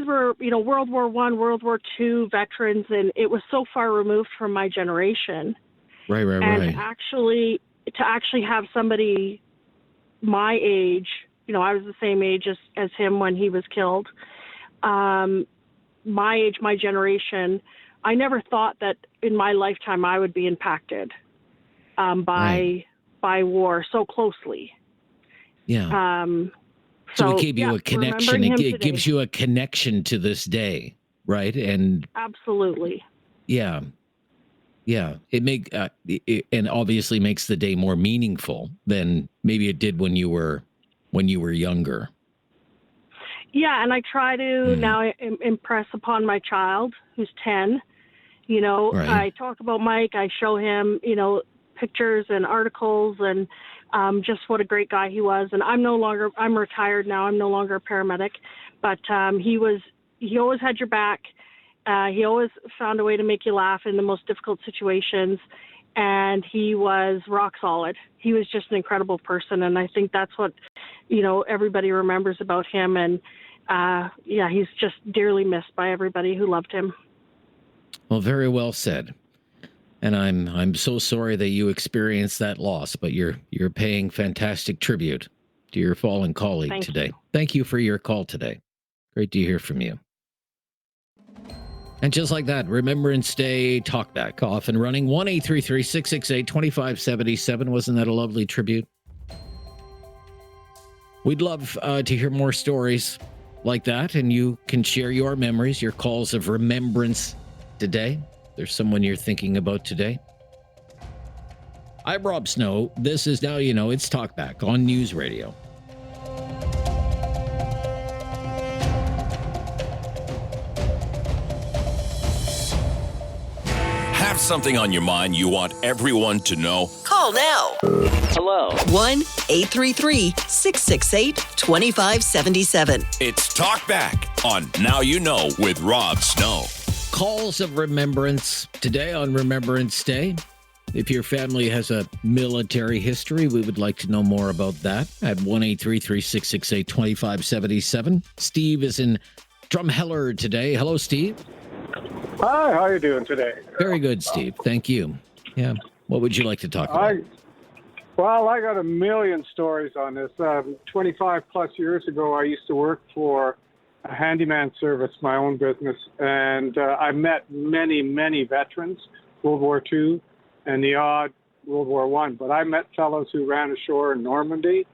were, World War I, World War II veterans, and it was so far removed from my generation. Right. And to actually have somebody my age, I was the same age as him when he was killed. My age, my generation, I never thought that in my lifetime I would be impacted by war so closely. Yeah. So it gave you a connection. It gives you a connection to this day, right? And absolutely. Yeah. It and obviously makes the day more meaningful than maybe it did when you were younger. Yeah, and I try to now impress upon my child who's 10. I talk about Mike. I show him, pictures and articles and just what a great guy he was. And I'm retired now. I'm no longer a paramedic, but he always had your back. He always found a way to make you laugh in the most difficult situations. And he was rock solid. He was just an incredible person. And I think that's what, everybody remembers about him. And he's just dearly missed by everybody who loved him. Well, very well said. And I'm so sorry that you experienced that loss, but you're paying fantastic tribute to your fallen colleague today. Thank you for your call today. Great to hear from you. And just like that, Remembrance Day Talkback off and running. 1-833-668-2577. Wasn't that a lovely tribute? We'd love to hear more stories like that, and you can share your memories, your calls of remembrance today. There's someone you're thinking about today. I'm Rob Snow. This is Now You Know. It's Talkback on News Radio. Have something on your mind you want everyone to know? Call now. Hello. 1-833-668-2577. It's Talkback on Now You Know with Rob Snow. Calls of remembrance today on Remembrance Day. If your family has a military history, we would like to know more about that at 1-833-668-2577. Steve is in Drumheller today. Hello, Steve. Hi, how are you doing today? Very good, Steve. Thank you. Yeah. What would you like to talk about? I got a million stories on this. 25 plus years ago, I used to work for a handyman service, my own business, and I met many, many veterans, World War II and the odd World War I. But I met fellows who ran ashore in Normandy.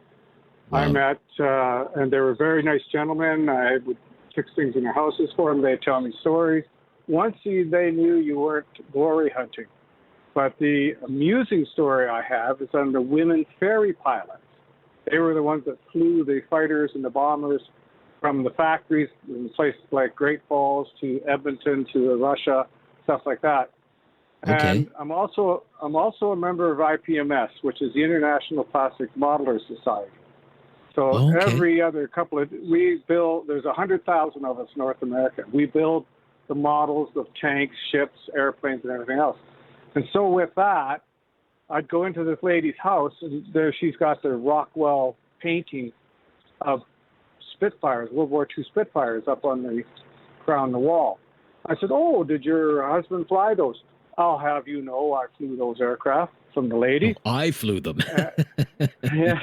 Wow. I met, and they were very nice gentlemen. I would fix things in their houses for them. They'd tell me stories. Once they knew you weren't glory hunting. But the amusing story I have is on the women ferry pilots. They were the ones that flew the fighters and the bombers from the factories in places like Great Falls to Edmonton to Russia, stuff like that. Okay. And I'm also a member of IPMS, which is the International Plastic Modelers Society. So every other there's 100,000 of us in North America. We build the models of tanks, ships, airplanes, and everything else. And so with that, I'd go into this lady's house, and there she's got the Rockwell painting of Spitfires, World War II Spitfires, up on the crown of the wall. I said, "Oh, did your husband fly those?" "I'll have you know, I flew those aircraft," from the lady. Oh, I flew them. Yeah.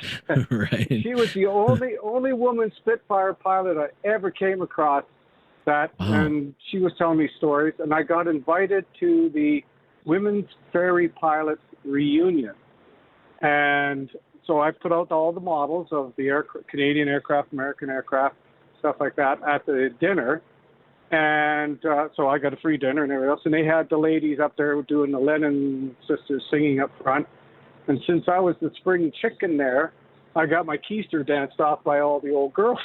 Right. She was the only woman Spitfire pilot I ever came across. And she was telling me stories, and I got invited to the Women's Ferry Pilots reunion. And so I put out all the models of the Canadian aircraft, American aircraft, stuff like that at the dinner. And so I got a free dinner and everything else. And they had the ladies up there doing the Lennon sisters singing up front. And since I was the spring chicken there, I got my keister danced off by all the old girls.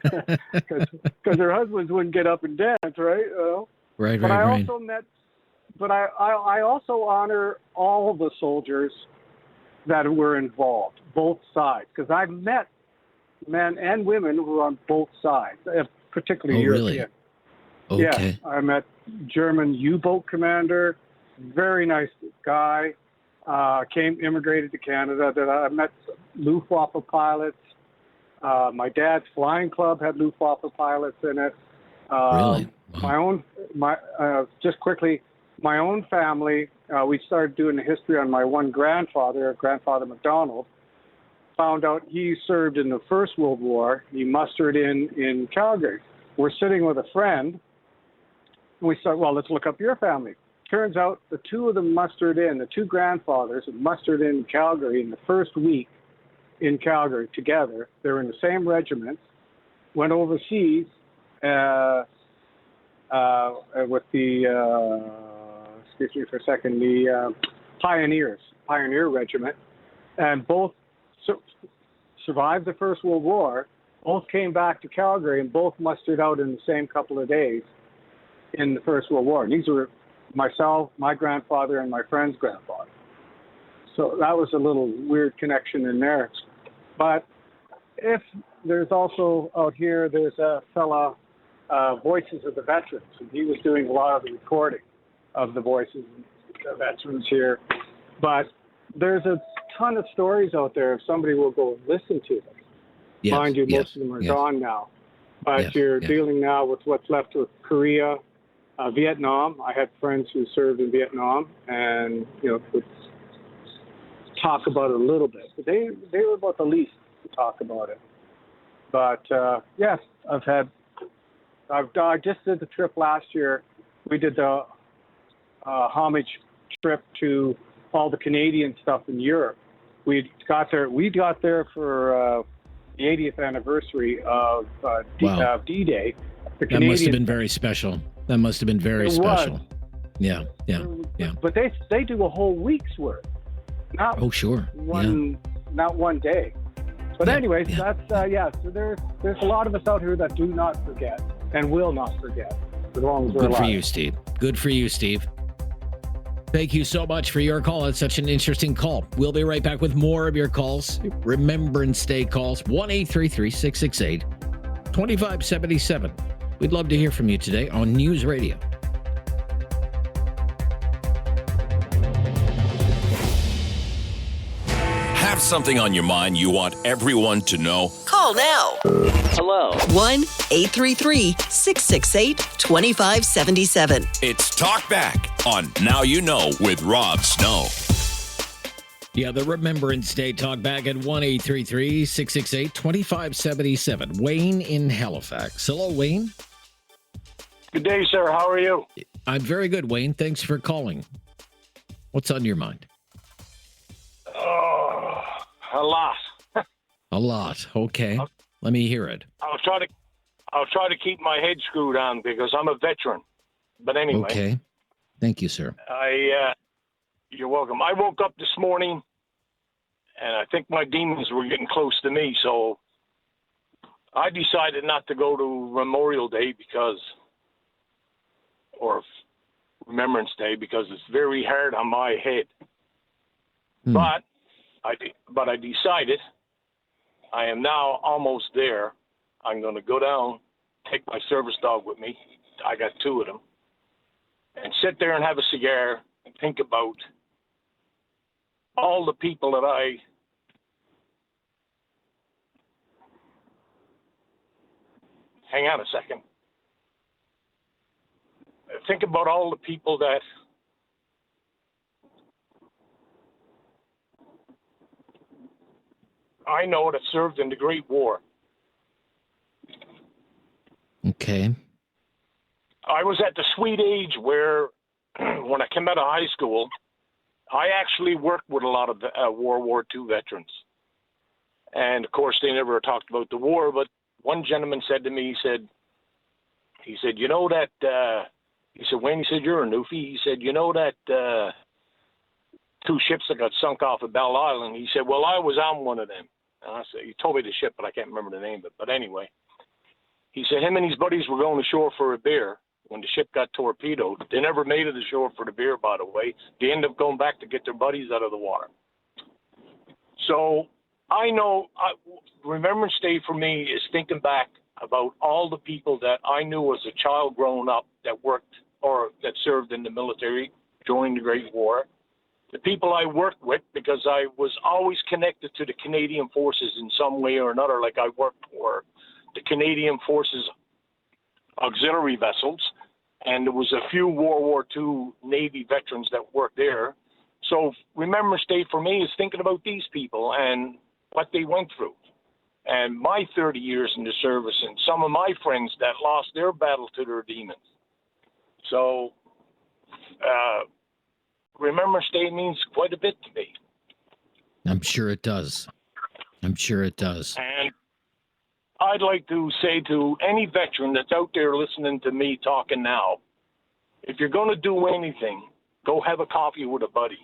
Because their husbands wouldn't get up and dance, right? Right. But I also honor all the soldiers that were involved, both sides, because I've met men and women who were on both sides, particularly European. Really? Okay. Yeah, I met German U-boat commander, very nice guy. Immigrated to Canada. I met Luftwaffe pilots. My dad's flying club had Luftwaffe pilots in it. Really? Wow. My own family, we started doing the history on my one grandfather, Grandfather McDonald. Found out he served in the First World War. He mustered in Calgary. We're sitting with a friend, and we said, well, let's look up your family. Turns out the two of them the two grandfathers mustered in Calgary in the first week in Calgary together. They were in the same regiment, went overseas with the, excuse me for a second, the Pioneer Regiment, and both survived the First World War, both came back to Calgary, and both mustered out in the same couple of days in the First World War. And these were myself, my grandfather, and my friend's grandfather. So that was a little weird connection in there. But if there's also out here, there's a fella, Voices of the Veterans, and he was doing a lot of the recording of the voices of the veterans here. But there's a ton of stories out there if somebody will go listen to them. Yes, Mind you, most of them are gone now. But you're dealing now with what's left of Korea, Vietnam. I had friends who served in Vietnam, and would talk about it a little bit. But they were about the least to talk about it. But yes, I've had I just did the trip last year. We did the homage trip to all the Canadian stuff in Europe. We got there for the 80th anniversary of D-Day. That must have been very special. That must have been very special. Yeah. But they do a whole week's worth. Not not one day. But anyways, that's so there's a lot of us out here that do not forget and will not forget as long as we're alive. Good for you, Steve. Good for you, Steve. Thank you so much for your call. It's such an interesting call. We'll be right back with more of your calls. Remembrance Day calls. 1-833-668-2577. We'd love to hear from you today on News Radio. Have something on your mind you want everyone to know? Call now. Hello. 1-833-668-2577. It's Talkback on Now You Know with Rob Snow. Yeah, the Remembrance Day Talkback at 1-833-668-2577. Wayne in Halifax. Hello, Wayne. Good day, sir. How are you? I'm very good, Wayne. Thanks for calling. What's on your mind? A lot. A lot. Okay. Let me hear it. I'll try to keep my head screwed on because I'm a veteran. But anyway. Okay. Thank you, sir. You're welcome. I woke up this morning and I think my demons were getting close to me, so I decided not to go to Memorial Day or Remembrance Day because it's very hard on my head. But I decided I am now almost there. I'm going to go down, take my service dog with me. I got 2 of them. And sit there and have a cigar and think about all the people that hang on a second. Think about all the people that I know that served in the Great War. Okay. I was at the sweet age where, when I came out of high school, I actually worked with a lot of World War II veterans. And, of course, they never talked about the war, but one gentleman said to me, he said, you know that, he said, Wayne, he said, you're a newfie. He said, you know that 2 ships that got sunk off of Belle Island? He said, well, I was on one of them. And I said, he told me the ship, but I can't remember the name of it. But anyway, he said him and his buddies were going ashore for a beer when the ship got torpedoed. They never made it ashore for the beer, by the way. They ended up going back to get their buddies out of the water. So I know Remembrance Day for me is thinking back about all the people that I knew as a child growing up that worked or that served in the military during the Great War. The people I worked with, because I was always connected to the Canadian Forces in some way or another, like I worked for the Canadian Forces auxiliary vessels, and there was a few World War II Navy veterans that worked there. So Remembrance Day for me is thinking about these people and what they went through. And my 30 years in the service and some of my friends that lost their battle to their demons. So Remembrance Day means quite a bit to me. I'm sure it does. I'm sure it does. And I'd like to say to any veteran that's out there listening to me talking now, if you're going to do anything, go have a coffee with a buddy.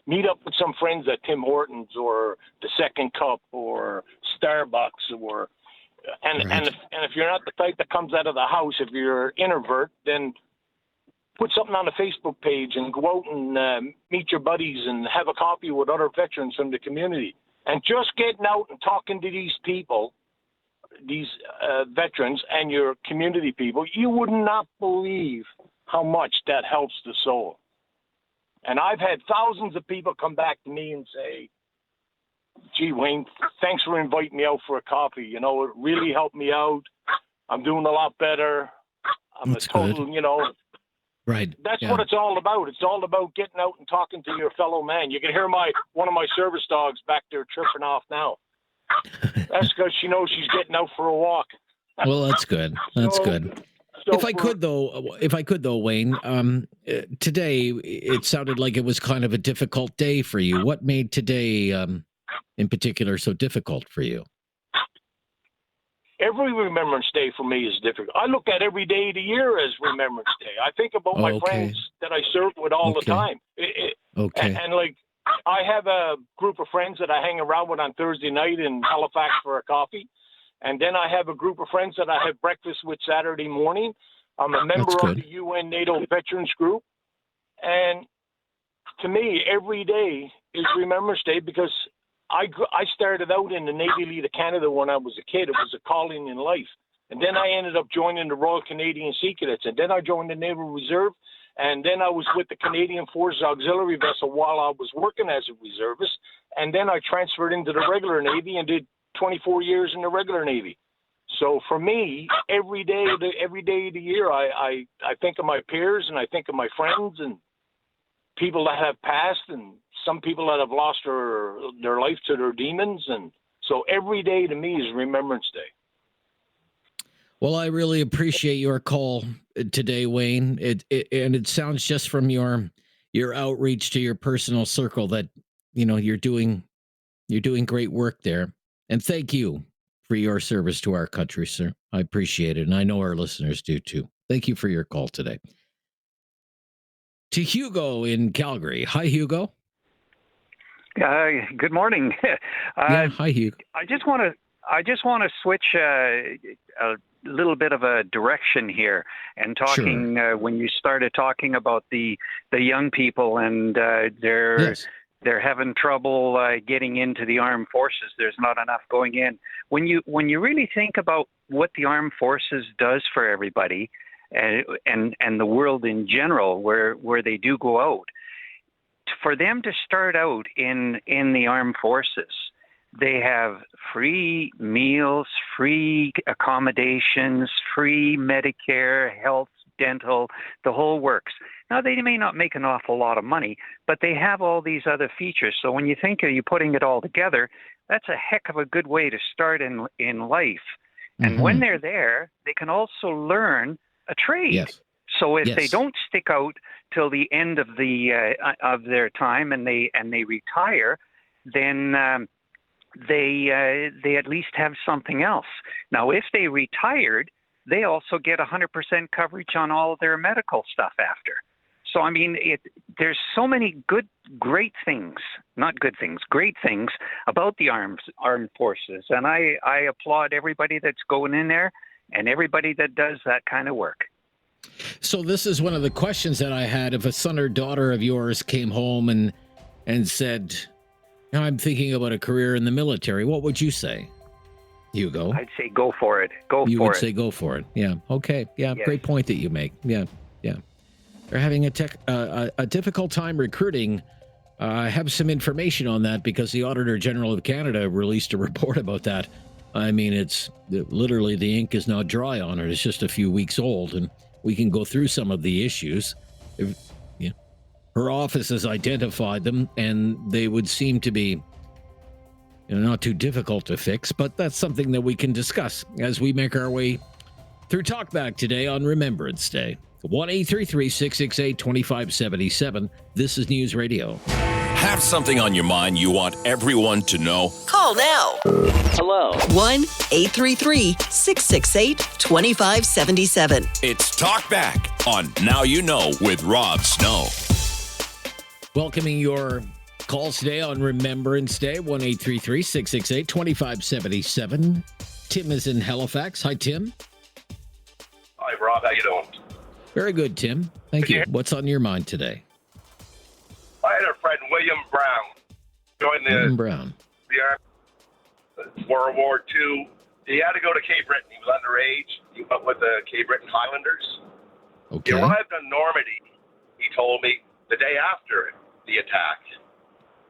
Meet up with some friends at Tim Hortons or the Second Cup or Starbucks or and if you're not the type that comes out of the house, if you're an introvert, then put something on the Facebook page and go out and meet your buddies and have a coffee with other veterans from the community. And just getting out and talking to these people, these veterans and your community people, you would not believe how much that helps the soul. And I've had thousands of people come back to me and say, gee, Wayne, thanks for inviting me out for a coffee. You know, it really helped me out. I'm doing a lot better. I'm That's a total, good. you know. Right. That's what it's all about. It's all about getting out and talking to your fellow man. You can hear one of my service dogs back there tripping off now. That's because she knows she's getting out for a walk. Well, that's good. That's good. So If I could though, Wayne, today it sounded like it was kind of a difficult day for you. What made today, in particular, so difficult for you? every Remembrance Day for me is difficult. I look at every day of the year as Remembrance Day. I think about my friends that I serve with all the time. And like, I have a group of friends that I hang around with on Thursday night in Halifax for a coffee. And then I have a group of friends that I have breakfast with Saturday morning. I'm a member of the UN NATO Veterans Group. And to me, every day is Remembrance Day because I started out in the Navy Lead of Canada when I was a kid. It was a calling in life. And then I ended up joining the Royal Canadian Sea Cadets. And then I joined the Naval Reserve. And then I was with the Canadian Forces Auxiliary Vessel while I was working as a reservist. And then I transferred into the regular Navy and did 24 years in the regular Navy. So for me, every day of the year, I think of my peers and I think of my friends and people that have passed and some people that have lost their life to their demons. And so every day to me is Remembrance Day. Well, I really appreciate your call today, Wayne. It sounds just from your outreach to your personal circle that, you know, you're doing great work there. And thank you for your service to our country, sir. I appreciate it. And I know our listeners do too. Thank you for your call today. To Hugo in Calgary. Hi, Hugo. Good morning. Hi, Hugo. I just want to switch a little bit of a direction here and talking when you started talking about the young people and they're having trouble getting into the armed forces. There's not enough going in. When you really think about what the armed forces does for everybody and the world in general, where they do go out, for them to start out in the armed forces, they have free meals, free accommodations, free Medicare, health, dental, the whole works. Now, they may not make an awful lot of money, but they have all these other features. So when you think of you putting it all together, that's a heck of a good way to start in life. And when they're there, they can also learn a trade. Yes. So if they don't stick out till the end of their time and they retire, then they at least have something else. Now, if they retired, they also get 100% coverage on all of their medical stuff after. So, I mean, there's so many great things about the armed forces. And I applaud everybody that's going in there and everybody that does that kind of work. So this is one of the questions that I had. If a son or daughter of yours came home and said, I'm thinking about a career in the military, what would you say, Hugo? I'd say go for it. You would say go for it. Yeah. Okay. Yeah. Yes. Great point that you make. Yeah. Yeah. They're having a difficult time recruiting. I have some information on that because the Auditor General of Canada released a report about that. I mean, it's literally the ink is not dry on it. It's just a few weeks old, and we can go through some of the issues. Her office has identified them, and they would seem to be not too difficult to fix, but that's something that we can discuss as we make our way through Talkback today on Remembrance Day. 1-833-668-2577. This is News Radio. Have something on your mind you want everyone to know? Call now. Hello. 1-833-668-2577. It's Talkback on Now You Know with Rob Snow. Welcoming your calls today on Remembrance Day, 1-833-668-2577. Tim is in Halifax. Hi, Tim. Hi, Rob. How you doing? Very good, Tim. Thank you. What's on your mind today? I had a friend, William Brown, joined the Army, World War II. He had to go to Cape Breton. He was underage. He went with the Cape Breton Highlanders. Okay. He arrived on Normandy, he told me, the day after the attack.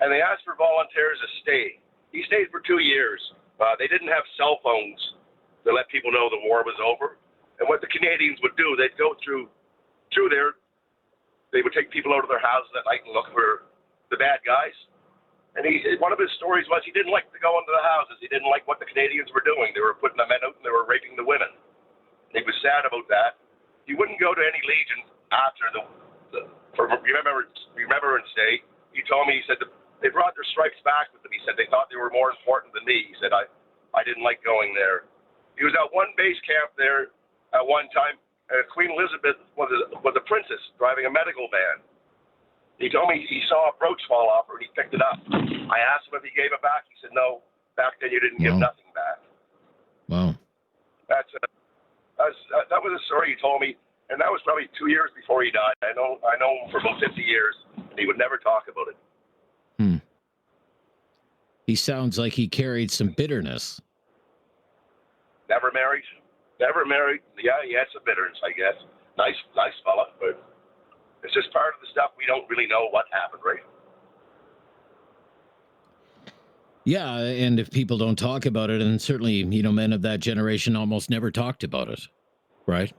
And they asked for volunteers to stay. He stayed for 2 years. They didn't have cell phones to let people know the war was over. And what the Canadians would do, they'd go through there. They would take people out of their houses at night and look for the bad guys. And one of his stories was he didn't like to go into the houses. He didn't like what the Canadians were doing. They were putting the men out and they were raping the women. And he was sad about that. He wouldn't go to any legion after for Remembrance Day. He told me, he said, they brought their stripes back with them. He said they thought they were more important than me. He said, I didn't like going there. He was at one base camp there at one time. Queen Elizabeth was a princess driving a medical van. He told me he saw a brooch fall off her and he picked it up. I asked him if he gave it back. He said, no, back then you didn't give nothing back. Wow. That was a story he told me, and that was probably 2 years before he died. I know him for about 50 years, and he would never talk about it. He sounds like he carried some bitterness. Never married. Yeah, he had some bitterness, I guess. Nice fella, but it's just part of the stuff we don't really know what happened, right? Yeah, and if people don't talk about it, and certainly, men of that generation almost never talked about it, right?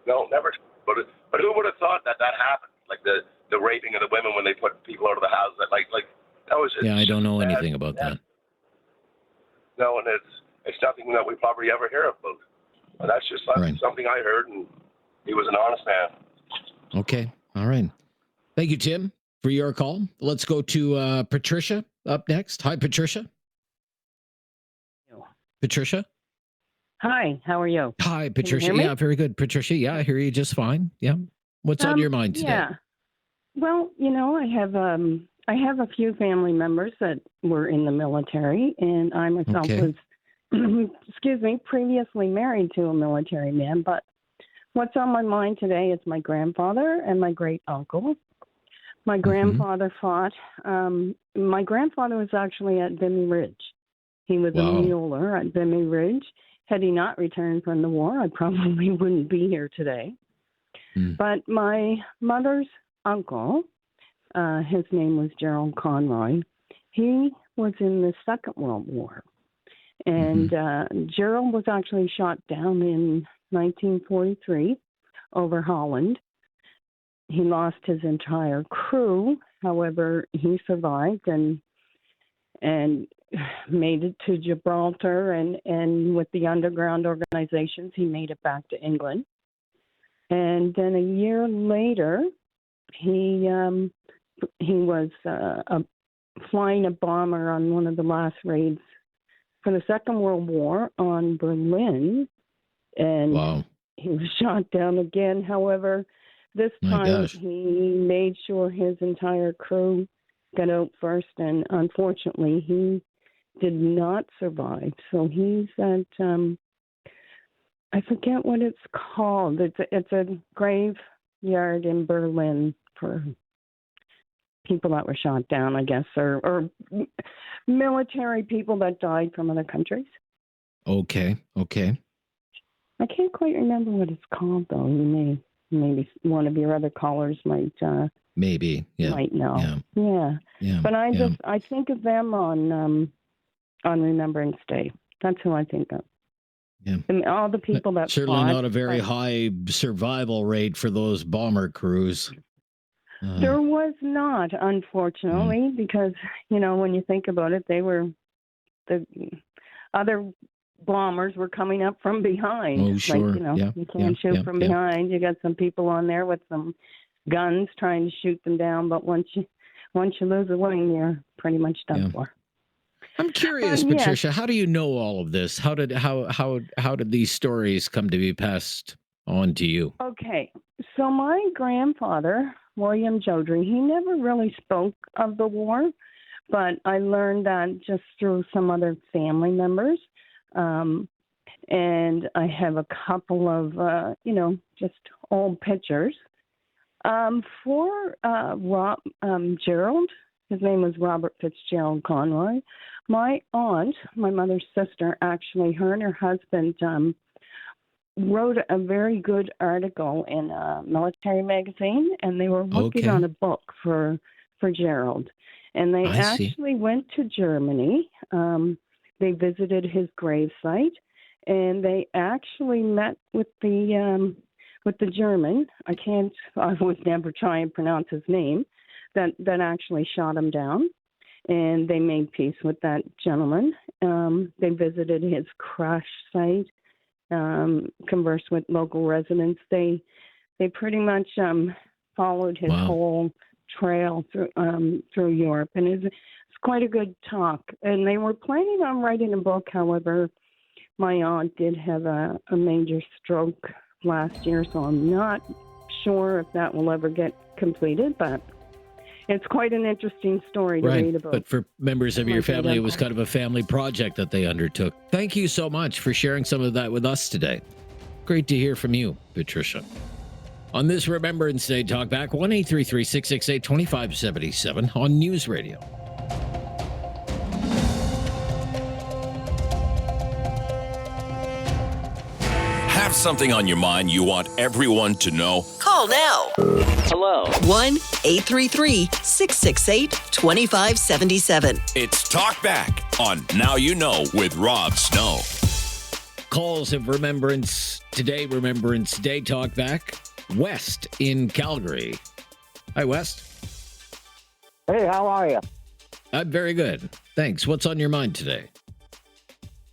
No, never. But who would have thought that happened? Like the raping of the women when they put people out of the house. That was. Yeah, I don't know anything about that. No, and it's nothing that we probably ever hear about. But that's just something I heard, and he was an honest man. Okay, all right. Thank you, Tim, for your call. Let's go to Patricia up next. Hi, Patricia. Patricia? Hi, how are you? Hi, Patricia. Yeah, very good. Patricia, yeah, I hear you just fine. Yeah. What's on your mind today? Yeah. Well, I have a few family members that were in the military, and I myself was, previously married to a military man. But what's on my mind today is my grandfather and my great uncle. My grandfather fought. My grandfather was actually at Vimy Ridge. He was a muler at Vimy Ridge. Had he not returned from the war, I probably wouldn't be here today. But my mother's uncle, his name was Gerald Conroy. He was in the Second World War. And Gerald was actually shot down in 1943 over Holland. He lost his entire crew. However, he survived and made it to Gibraltar, and with the underground organizations, he made it back to England. And then a year later, he was flying a bomber on one of the last raids for the Second World War on Berlin, and he was shot down again. However, this time he made sure his entire crew got out first, and unfortunately, he did not survive. So he's at I forget what it's called. It's a graveyard in Berlin for people that were shot down, I guess, or military people that died from other countries. Okay. I can't quite remember what it's called, though. You maybe one of your other callers might might know. Yeah. But I think of them on Remembrance Day. That's who I think of. Yeah. And all the people that certainly fought, not a very high survival rate for those bomber crews. There was not, unfortunately, because, when you think about it, the other bombers were coming up from behind. Oh, sure. You can't shoot from behind. You got some people on there with some guns trying to shoot them down, but once you lose a wing, you're pretty much done for. I'm curious, Patricia, how do you know all of this? How did these stories come to be passed on to you? Okay. So my grandfather, William Jodry, he never really spoke of the war, but I learned that just through some other family members. And I have a couple of, just old pictures. For Gerald, his name was Robert Fitzgerald Conroy. My aunt, my mother's sister, actually, her and her husband wrote a very good article in a military magazine, and they were working on a book for Gerald. And they actually went to Germany. They visited his gravesite, and they actually met with the German. I would never try and pronounce his name. That actually shot him down. and they made peace with that gentleman. They visited his crash site, conversed with local residents. They pretty much followed his whole trail through Europe, and it's quite a good talk. And they were planning on writing a book. However, my aunt did have a major stroke last year, so I'm not sure if that will ever get completed, but it's quite an interesting story to read about. But for members of your family, it was kind of a family project that they undertook. Thank you so much for sharing some of that with us today. Great to hear from you, Patricia. On this Remembrance Day Talkback, 1-833-668-2577 on News Radio. Have something on your mind you want everyone to know? Call now. Hello. 1-833-668-2577. It's Talkback on Now You Know with Rob Snow. Calls of Remembrance today, Remembrance Day Talkback. West in Calgary. Hi, West. Hey, how are you? I'm very good. Thanks. What's on your mind today?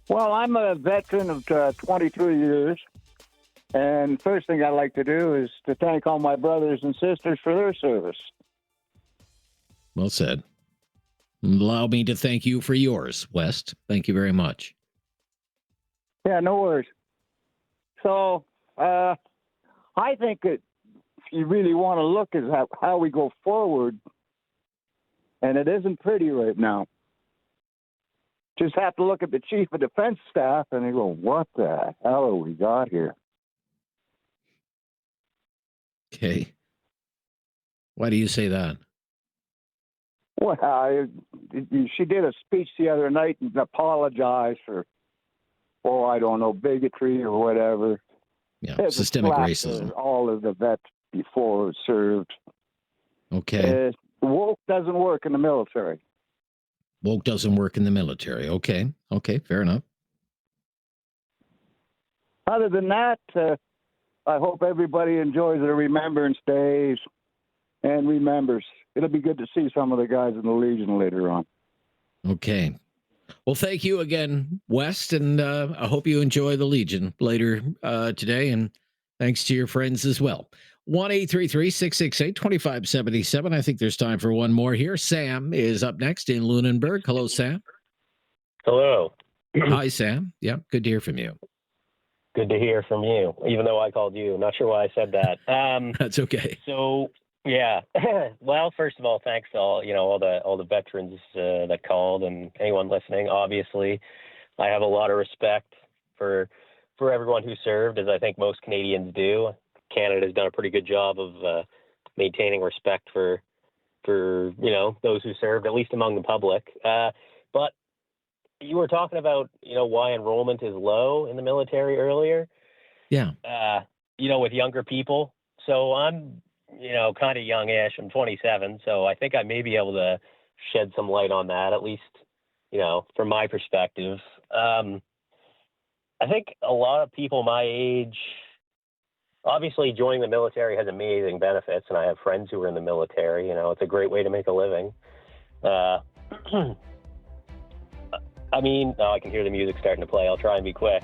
Well, I'm a veteran of 22 years, and first thing I'd like to do is to thank all my brothers and sisters for their service. Well said. Allow me to thank you for yours, West. Thank you very much. Yeah, no worries. So, I think that if you really want to look at how we go forward, and it isn't pretty right now. Just have to look at the Chief of Defense Staff and they go, what the hell have we got here? Okay. Why do you say that? Well, she did a speech the other night and apologized for, I don't know, bigotry or whatever. Yeah, systemic racism. All of the vets before served. Okay. Woke doesn't work in the military. Woke doesn't work in the military. Okay, fair enough. Other than that, I hope everybody enjoys their Remembrance Days and remembers. It'll be good to see some of the guys in the Legion later on. Okay. Well, thank you again, West, and I hope you enjoy the Legion later today, and thanks to your friends as well. 1-833-668-2577. I think there's time for one more here. Sam is up next in Lunenburg. Hello, Sam. Hello. Hi, Sam. Yeah, good to hear from you. Good to hear from you, even though I called you. Not sure why I said that. That's okay. So, yeah. Well, first of all, thanks to all the veterans that called and anyone listening. Obviously, I have a lot of respect for everyone who served, as I think most Canadians do. Canada's done a pretty good job of maintaining respect for those who served, at least among the public. But you were talking about why enrollment is low in the military earlier. Yeah. With younger people. So I'm kind of youngish. I'm 27, so I think I may be able to shed some light on that, at least from my perspective. I think a lot of people my age. Obviously, joining the military has amazing benefits, and I have friends who are in the military. It's a great way to make a living. I can hear the music starting to play. I'll try and be quick.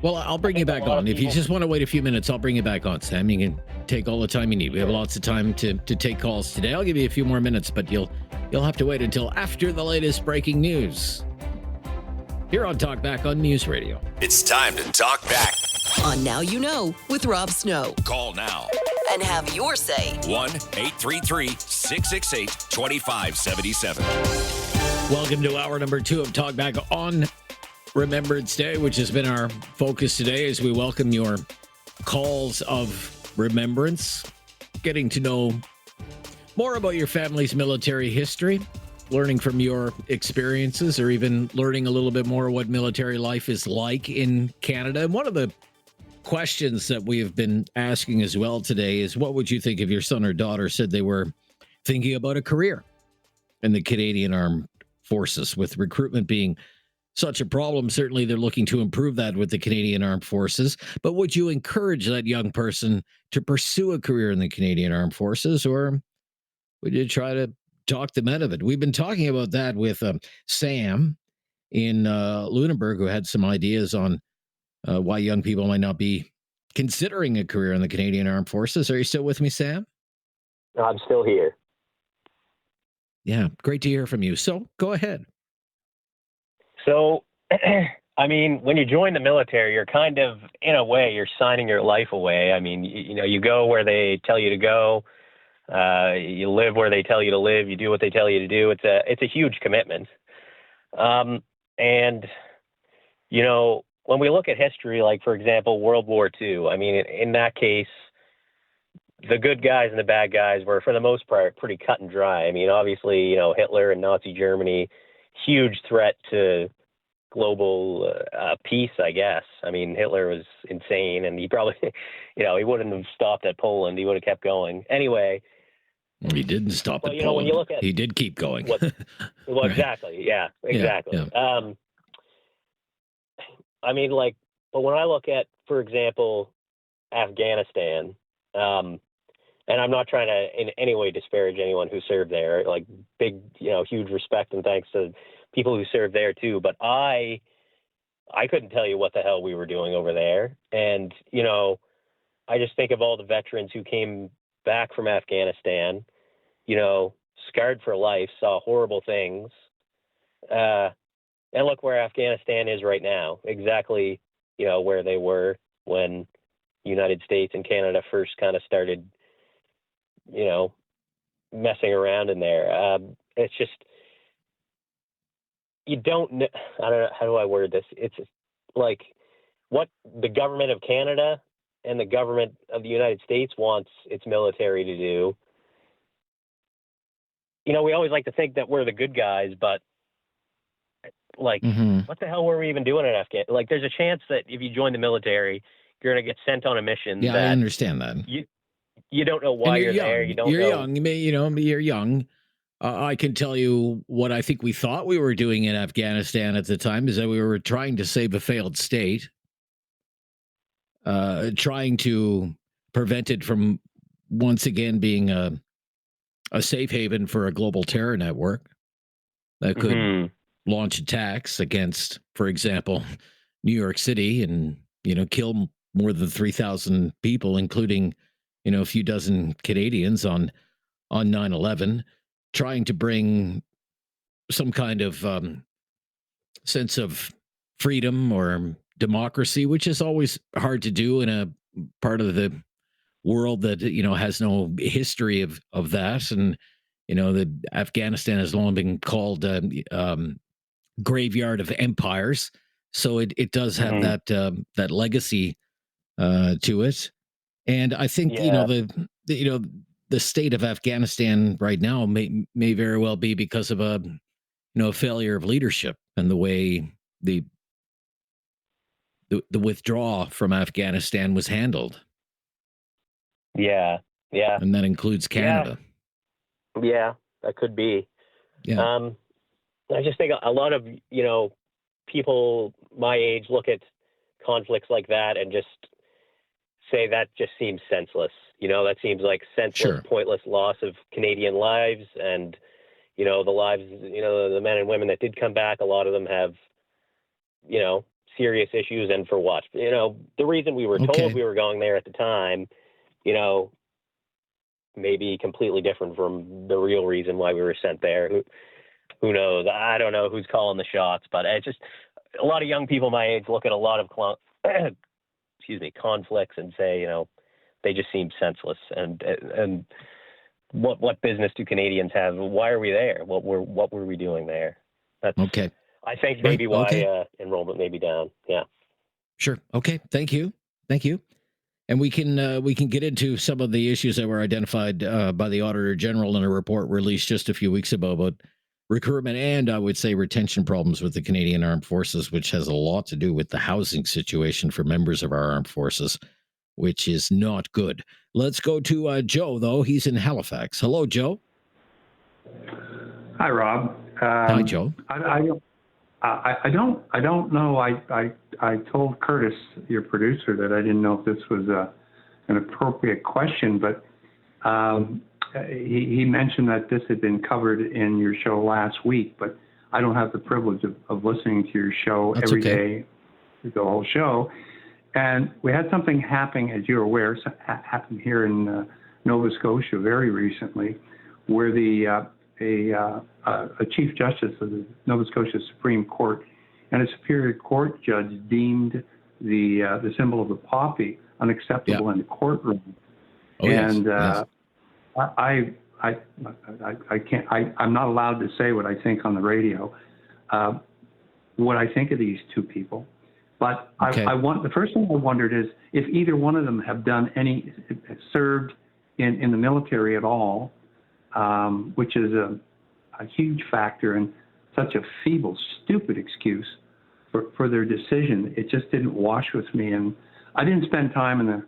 Well, I'll bring you back on. If you just want to wait a few minutes, I'll bring you back on, Sam. You can take all the time you need. We have lots of time to take calls today. I'll give you a few more minutes, but you'll have to wait until after the latest breaking news. Here on Talkback on News Radio. It's time to talk back. On Now You Know with Rob Snow. Call now. And have your say. 1-833-668-2577. Welcome to hour number 2 of Talkback on Remembrance Day, which has been our focus today as we welcome your calls of remembrance, getting to know more about your family's military history, learning from your experiences, or even learning a little bit more what military life is like in Canada. And one of the questions that we have been asking as well today is, what would you think if your son or daughter said they were thinking about a career in the Canadian Armed Forces? With recruitment being such a problem, certainly they're looking to improve that with the Canadian Armed Forces. But would you encourage that young person to pursue a career in the Canadian Armed Forces, or would you try to talk them out of it. We've been talking about that with Sam in Lunenburg, who had some ideas on why young people might not be considering a career in the Canadian Armed Forces. Are you still with me, Sam? I'm still here. Yeah, great to hear from you. So go ahead. So, I mean, when you join the military, you're kind of, in a way, you're signing your life away. I mean, you go where they tell you to go. You live where they tell you to live. You do what they tell you to do. It's a huge commitment. And, when we look at history, like, for example, World War II, I mean, in that case, the good guys and the bad guys were, for the most part, pretty cut and dry. I mean, obviously, Hitler and Nazi Germany, huge threat to global peace, I guess. I mean, Hitler was insane, and he probably, he wouldn't have stopped at Poland. He would have kept going. Anyway. He didn't stop at Poland. When you look at, he did keep going. Well, right. Exactly. Yeah, exactly. Yeah. I mean, but when I look at, for example, Afghanistan, and I'm not trying to in any way disparage anyone who served there, like big, huge respect and thanks to people who served there too. But I couldn't tell you what the hell we were doing over there. And, I just think of all the veterans who came back from Afghanistan, scarred for life, saw horrible things. And look where Afghanistan is right now, exactly, where they were when United States and Canada first kind of started, messing around in there. It's just, you don't know, I don't know, how do I word this? It's like what the government of Canada and the government of the United States wants its military to do. We always like to think that we're the good guys, but what the hell were we even doing in Afghanistan? Like, there's a chance that if you join the military, you're going to get sent on a mission. Yeah, that I understand that. You don't know why you're young. there. You don't you're know. Young. You're young. I can tell you what I think we thought we were doing in Afghanistan at the time is that we were trying to save a failed state, trying to prevent it from once again being a safe haven for a global terror network that could launch attacks against, for example, New York City and, kill more than 3,000 people, including, a few dozen Canadians on 9/11, trying to bring some kind of sense of freedom or democracy, which is always hard to do in a part of the world that, has no history of that. And, the Afghanistan has long been called graveyard of empires. So it does have that legacy to it. And I think, the state of Afghanistan right now may very well be because of a failure of leadership and the way the withdrawal from Afghanistan was handled. Yeah. And that includes Canada. Yeah, that could be. Yeah. I just think a lot of, people my age look at conflicts like that and just say that just seems senseless. That seems like senseless, pointless loss of Canadian lives and, the lives, the men and women that did come back. A lot of them have, serious issues. And for what? The reason we were told we were going there at the time, may be completely different from the real reason why we were sent there. Who knows? I don't know who's calling the shots, but it's just a lot of young people my age look at a lot of conflicts and say, they just seem senseless. And what business do Canadians have? Why are we there? What were we doing there? That's okay. I think maybe why enrollment may be down. Yeah. Sure. Okay. Thank you. And we can get into some of the issues that were identified by the Auditor General in a report released just a few weeks ago about recruitment and, I would say, retention problems with the Canadian Armed Forces, which has a lot to do with the housing situation for members of our armed forces, which is not good. Let's go to Joe, though. He's in Halifax. Hello, Joe. Hi, Rob. Hi, Joe. I don't know. I told Curtis, your producer, that I didn't know if this was an appropriate question, but he mentioned that this had been covered in your show last week, but I don't have the privilege of listening to your show every day, the whole show. And we had something happening, as you're aware, happened here in Nova Scotia very recently, where a Chief Justice of the Nova Scotia Supreme Court and a Superior Court judge deemed the symbol of the poppy unacceptable in the courtroom. I'm not allowed to say what I think on the radio, what I think of these two people. But the first thing I wondered is if either one of them have served in the military at all, which is a huge factor and such a feeble, stupid excuse for their decision. It just didn't wash with me. And I didn't spend time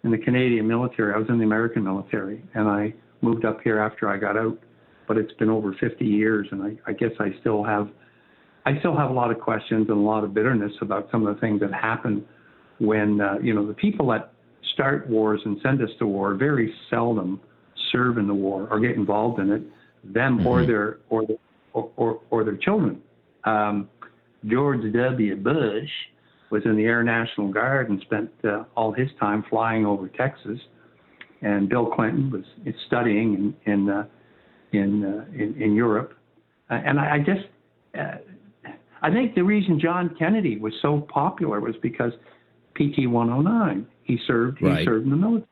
in the Canadian military. I was in the American military, and I moved up here after I got out. But it's been over 50 years, and I guess I still have a lot of questions and a lot of bitterness about some of the things that happen when the people that start wars and send us to war very seldom serve in the war or get involved in it, them or their children. George W. Bush was in the Air National Guard and spent all his time flying over Texas, and Bill Clinton was studying in Europe, and I think the reason John Kennedy was so popular was because PT 109. He served in the military.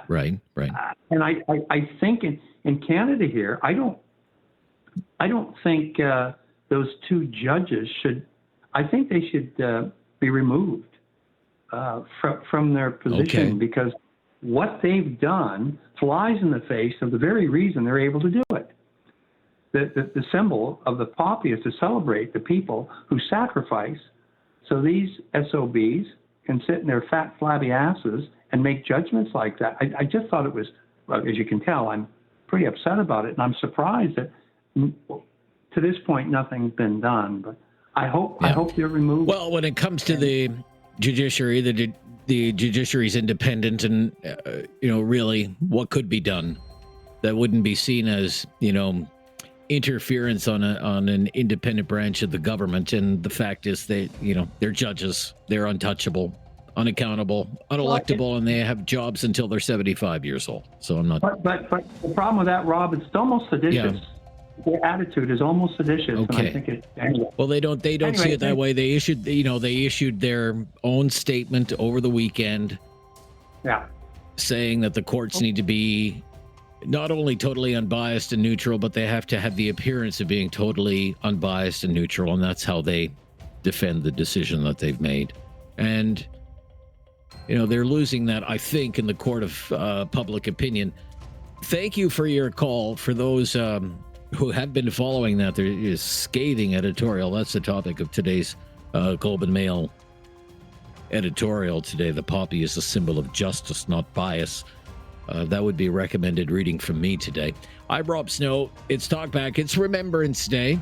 Right. And I think in Canada here, I don't think those two judges should. I think they should be removed from their position because what they've done flies in the face of the very reason they're able to do it. The symbol of the poppy is to celebrate the people who sacrifice so these SOBs can sit in their fat, flabby asses and make judgments like that. I just thought it was, well, as you can tell, I'm pretty upset about it, and I'm surprised that to this point nothing's been done. But I hope they're removed. Well, when it comes to the judiciary, the judiciary's independent, and really, what could be done that wouldn't be seen as interference on an independent branch of the government. And the fact is that they're judges, they're untouchable, unaccountable, unelectable, and they have jobs until they're 75 years old. So I'm not. But the problem with that, Rob, it's almost seditious. Yeah. Their attitude is almost seditious. Okay. And I think anyway. Well, they don't see it that way. They issued their own statement over the weekend. Yeah. Saying that the courts need to be not only totally unbiased and neutral, but they have to have the appearance of being totally unbiased and neutral, and that's how they defend the decision that they've made. And they're losing that, I think, in the court of public opinion. Thank you for your call. For those who have been following that, there is scathing editorial. That's the topic of today's Globe and Mail editorial today. The poppy is a symbol of justice, not bias. That would be recommended reading from me today. I'm Rob Snow. It's Talkback. It's Remembrance Day,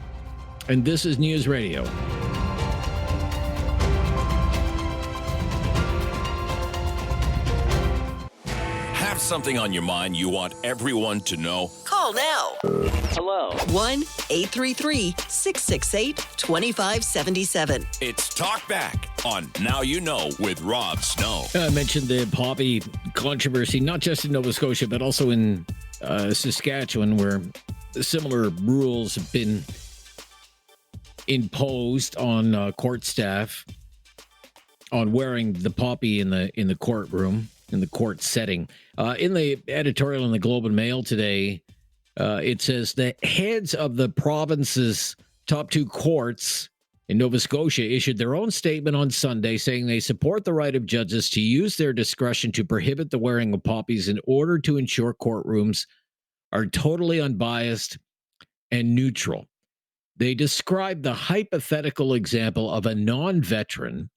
and this is News Radio. Have something on your mind you want everyone to know? Call now. Hello. 1-833-668-2577. It's Talkback on Now You Know with Rob Snow. I mentioned the poppy controversy, not just in Nova Scotia, but also in Saskatchewan, where similar rules have been imposed on court staff on wearing the poppy in the courtroom, in the court setting. In the editorial in the Globe and Mail today, it says the heads of the province's top two courts in Nova Scotia issued their own statement on Sunday saying they support the right of judges to use their discretion to prohibit the wearing of poppies in order to ensure courtrooms are totally unbiased and neutral. They described the hypothetical example of a non-veteran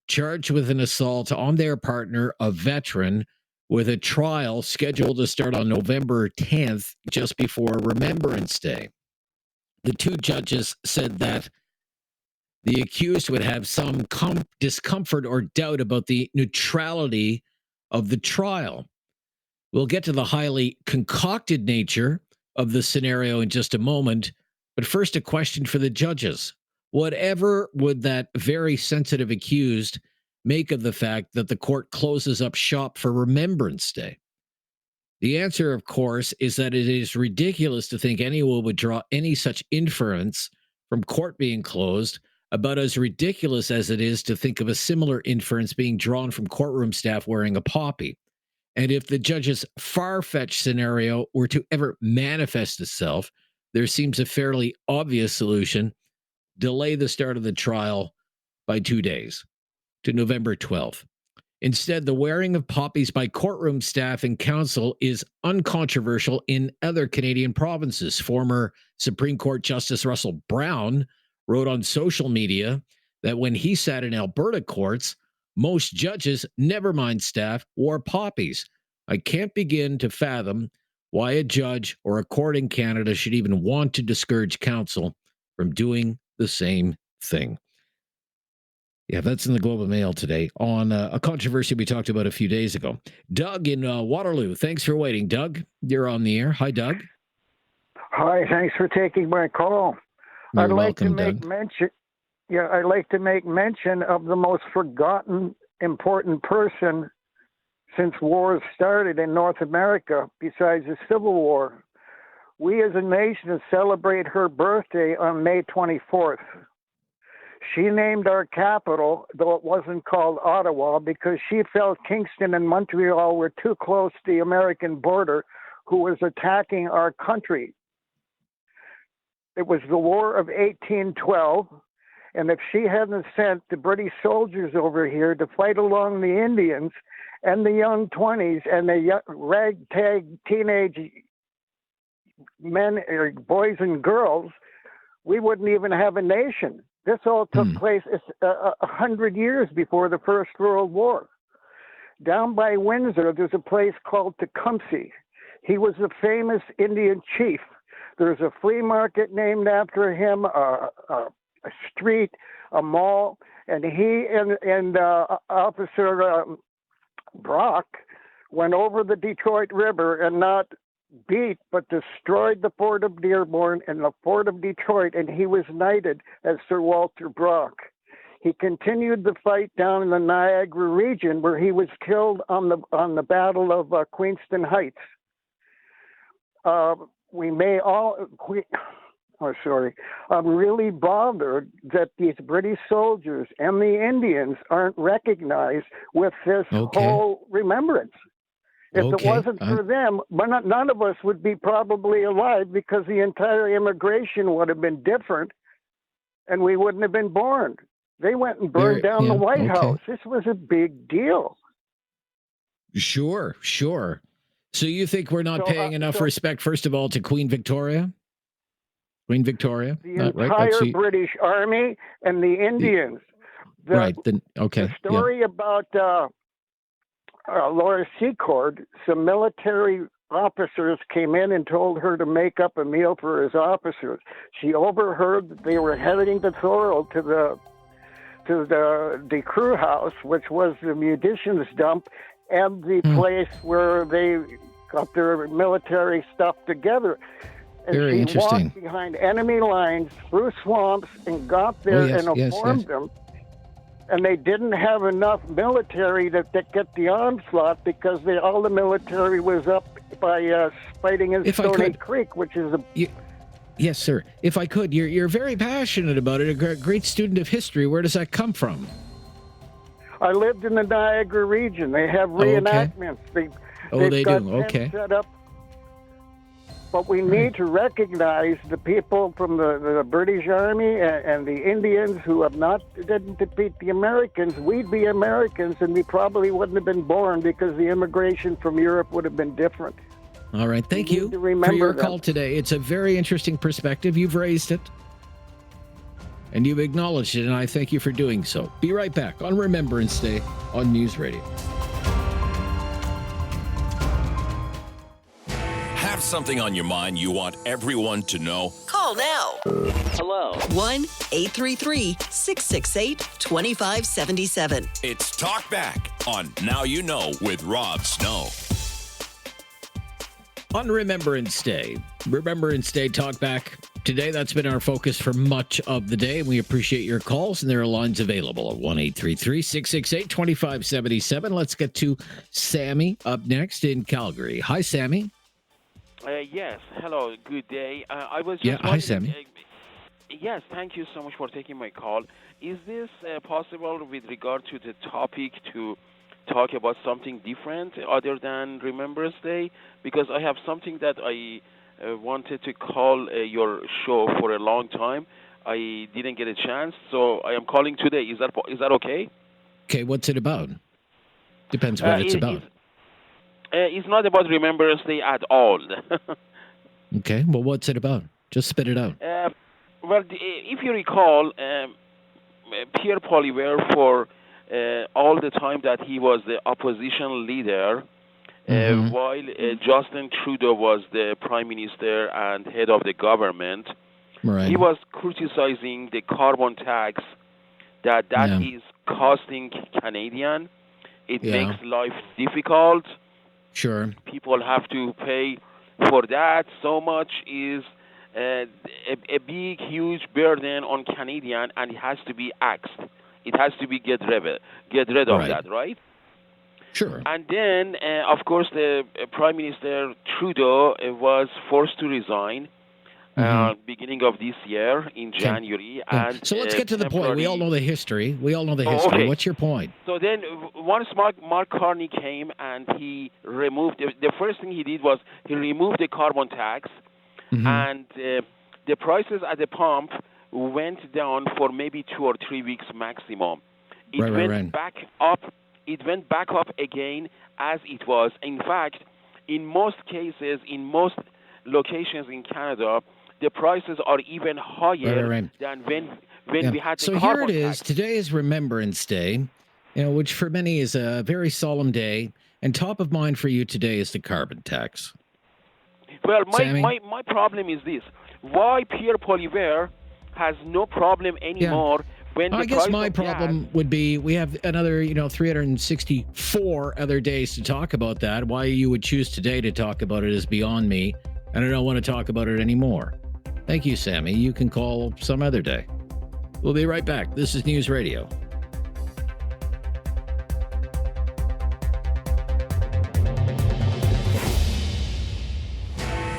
charged with an assault on their partner, a veteran, with a trial scheduled to start on November 10th, just before Remembrance Day. The two judges said that the accused would have some discomfort or doubt about the neutrality of the trial. We'll get to the highly concocted nature of the scenario in just a moment, but first a question for the judges. Whatever would that very sensitive accused make of the fact that the court closes up shop for Remembrance Day? The answer, of course, is that it is ridiculous to think anyone would draw any such inference from court being closed, about as ridiculous as it is to think of a similar inference being drawn from courtroom staff wearing a poppy. And if the judge's far-fetched scenario were to ever manifest itself, there seems a fairly obvious solution: delay the start of the trial by 2 days to November 12th. Instead, the wearing of poppies by courtroom staff and counsel is uncontroversial in other Canadian provinces. Former Supreme Court Justice Russell Brown wrote on social media that when he sat in Alberta courts, most judges, never mind staff, wore poppies. I can't begin to fathom why a judge or a court in Canada should even want to discourage counsel from doing the same thing. Yeah, that's in the Globe and Mail today on a controversy we talked about a few days ago. Doug in Waterloo, thanks for waiting. Doug, you're on the air. Hi, Doug. Hi, thanks for taking my call. You're welcome, Doug. I'd like to make mention of the most forgotten important person since wars started in North America, besides the Civil War. We as a nation celebrate her birthday on May 24th. She named our capital, though it wasn't called Ottawa, because she felt Kingston and Montreal were too close to the American border, who was attacking our country. It was the War of 1812, and if she hadn't sent the British soldiers over here to fight along the Indians and the young 20s and the ragtag teenage men, or boys and girls, we wouldn't even have a nation. This all took place 100 years before the First World War. Down by Windsor, there's a place called Tecumseh. He was a famous Indian chief. There's a flea market named after him, a street, a mall, and he and Officer Brock went over the Detroit River and not beat but destroyed the fort of Dearborn and the fort of Detroit, and he was knighted as Sir Walter Brock. He continued the fight down in the Niagara region, where he was killed on the Battle of Queenston Heights. I'm really bothered that these British soldiers and the Indians aren't recognized with this whole remembrance. If it wasn't for them, none of us would be probably alive, because the entire immigration would have been different and we wouldn't have been born. They went and burned down the White House. This was a big deal. Sure. So you think we're not paying enough respect, first of all, to Queen Victoria? Queen Victoria? The entire British Army and the Indians. The story about Laura Secord, some military officers came in and told her to make up a meal for his officers. She overheard that they were heading to Thorold to the crew house, which was the munitions dump and the place where they got their military stuff together. And she walked behind enemy lines through swamps and got there and informed them. And they didn't have enough military to get the onslaught, because all the military was up by fighting in Stony Creek, which is Yes, sir. If I could, you're very passionate about it. A great student of history. Where does that come from? I lived in the Niagara region. They have reenactments. They've got tents set up. But we need to recognize the people from the British Army and the Indians who didn't defeat the Americans. We'd be Americans, and we probably wouldn't have been born, because the immigration from Europe would have been different. All right. Thank you for your call today. It's a very interesting perspective. You've raised it, and you've acknowledged it, and I thank you for doing so. Be right back on Remembrance Day on News Radio. Have something on your mind you want everyone to know? Call now. Hello. 1-833-668-2577. It's Talkback on Now You Know with Rob Snow. On Remembrance Day. Remembrance Day Talkback. Today, that's been our focus for much of the day. We appreciate your calls, and there are lines available at 1-833-668-2577. Let's get to Sammy up next in Calgary. Hi, Sammy. Yes. Hello. Good day. I was just Yeah, hi, Sammy. Yes, thank you so much for taking my call. Is this possible with regard to the topic to talk about something different other than Remembrance Day? Because I have something that I wanted to call your show for a long time. I didn't get a chance, so I am calling today. Is that okay? Okay, what's it about? Depends what it's about. It's not about Remembrance Day at all. Okay, well, what's it about? Just spit it out. Well, if you recall, Pierre Poilievre, for all the time that he was the opposition leader, while Justin Trudeau was the prime minister and head of the government, he was criticizing the carbon tax that is costing Canadian. It makes life difficult. Sure. People have to pay for that. So much is a big, huge burden on Canadian, and it has to be axed. It has to be get rid of that, right? Sure. And then, of course, the Prime Minister Trudeau was forced to resign beginning of this year in January. And so let's get to the point. We all know the history. What's your point? So then once Mark Carney came and he removed, the first thing he did was he removed the carbon tax, and the prices at the pump went down for maybe 2 or 3 weeks maximum. It went back up. It went back up again as it was. In fact, in most cases, in most locations in Canada, the prices are even higher than when we had the so carbon here it is. tax. Today is Remembrance Day, which for many is a very solemn day. And top of mind for you today is the carbon tax. Well, my problem is this. Why Pierre Poilievre has no problem anymore when I guess my problem would be we have another, 364 other days to talk about that. Why you would choose today to talk about it is beyond me, and I don't want to talk about it anymore. Thank you, Sammy. You can call some other day. We'll be right back. This is News Radio.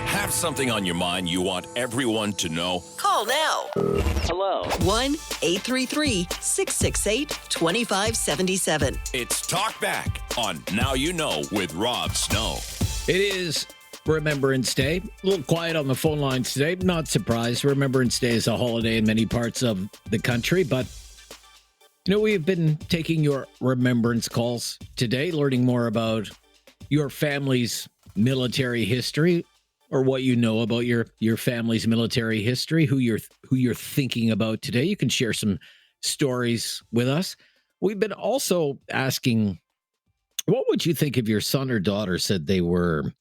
Have something on your mind you want everyone to know? Call now. Hello. 1-833-668-2577. It's Talkback on Now You Know with Rob Snow. It is Remembrance Day. A little quiet on the phone lines today. Not surprised. Remembrance Day is a holiday in many parts of the country, but we've been taking your remembrance calls today, learning more about your family's military history, or what you know about your family's military history, who you're thinking about today. You can share some stories with us. We've been also asking, what would you think if your son or daughter said they were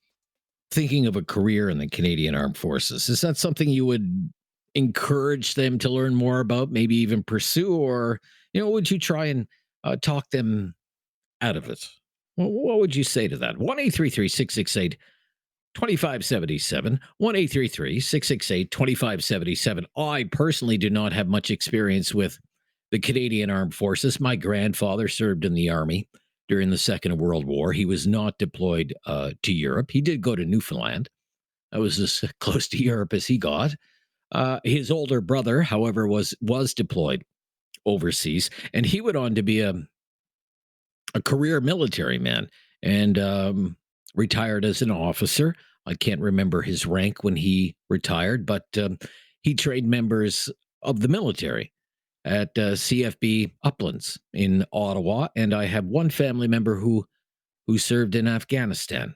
thinking of a career in the Canadian Armed Forces? Is that something you would encourage them to learn more about, maybe even pursue, or would you try and talk them out of it? Well, what would you say to that? 1-833-668-2577, 1-833-668-2577. I personally do not have much experience with the Canadian Armed Forces. My grandfather served in the Army during the Second World War. He was not deployed to Europe. He did go to Newfoundland. That was as close to Europe as he got. His older brother, however, was deployed overseas, and he went on to be a career military man and retired as an officer. I can't remember his rank when he retired, but he trained members of the military at CFB Uplands in Ottawa, and I have one family member who served in Afghanistan,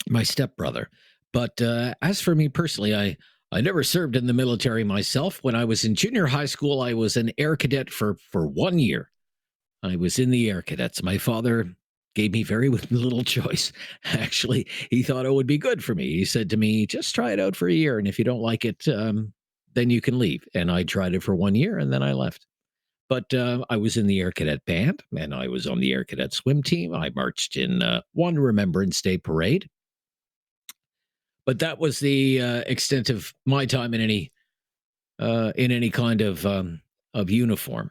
my stepbrother. But as for me personally, I never served in the military myself. When I was in junior high school, I was an air cadet for 1 year. I was in the Air Cadets. My father gave me very little choice. Actually, he thought it would be good for me. He said to me, just try it out for a year, and if you don't like it, then you can leave. And I tried it for 1 year, and then I left. But I was in the Air Cadet Band, and I was on the Air Cadet swim team. I marched in one Remembrance Day parade. But that was the extent of my time in any kind of uniform.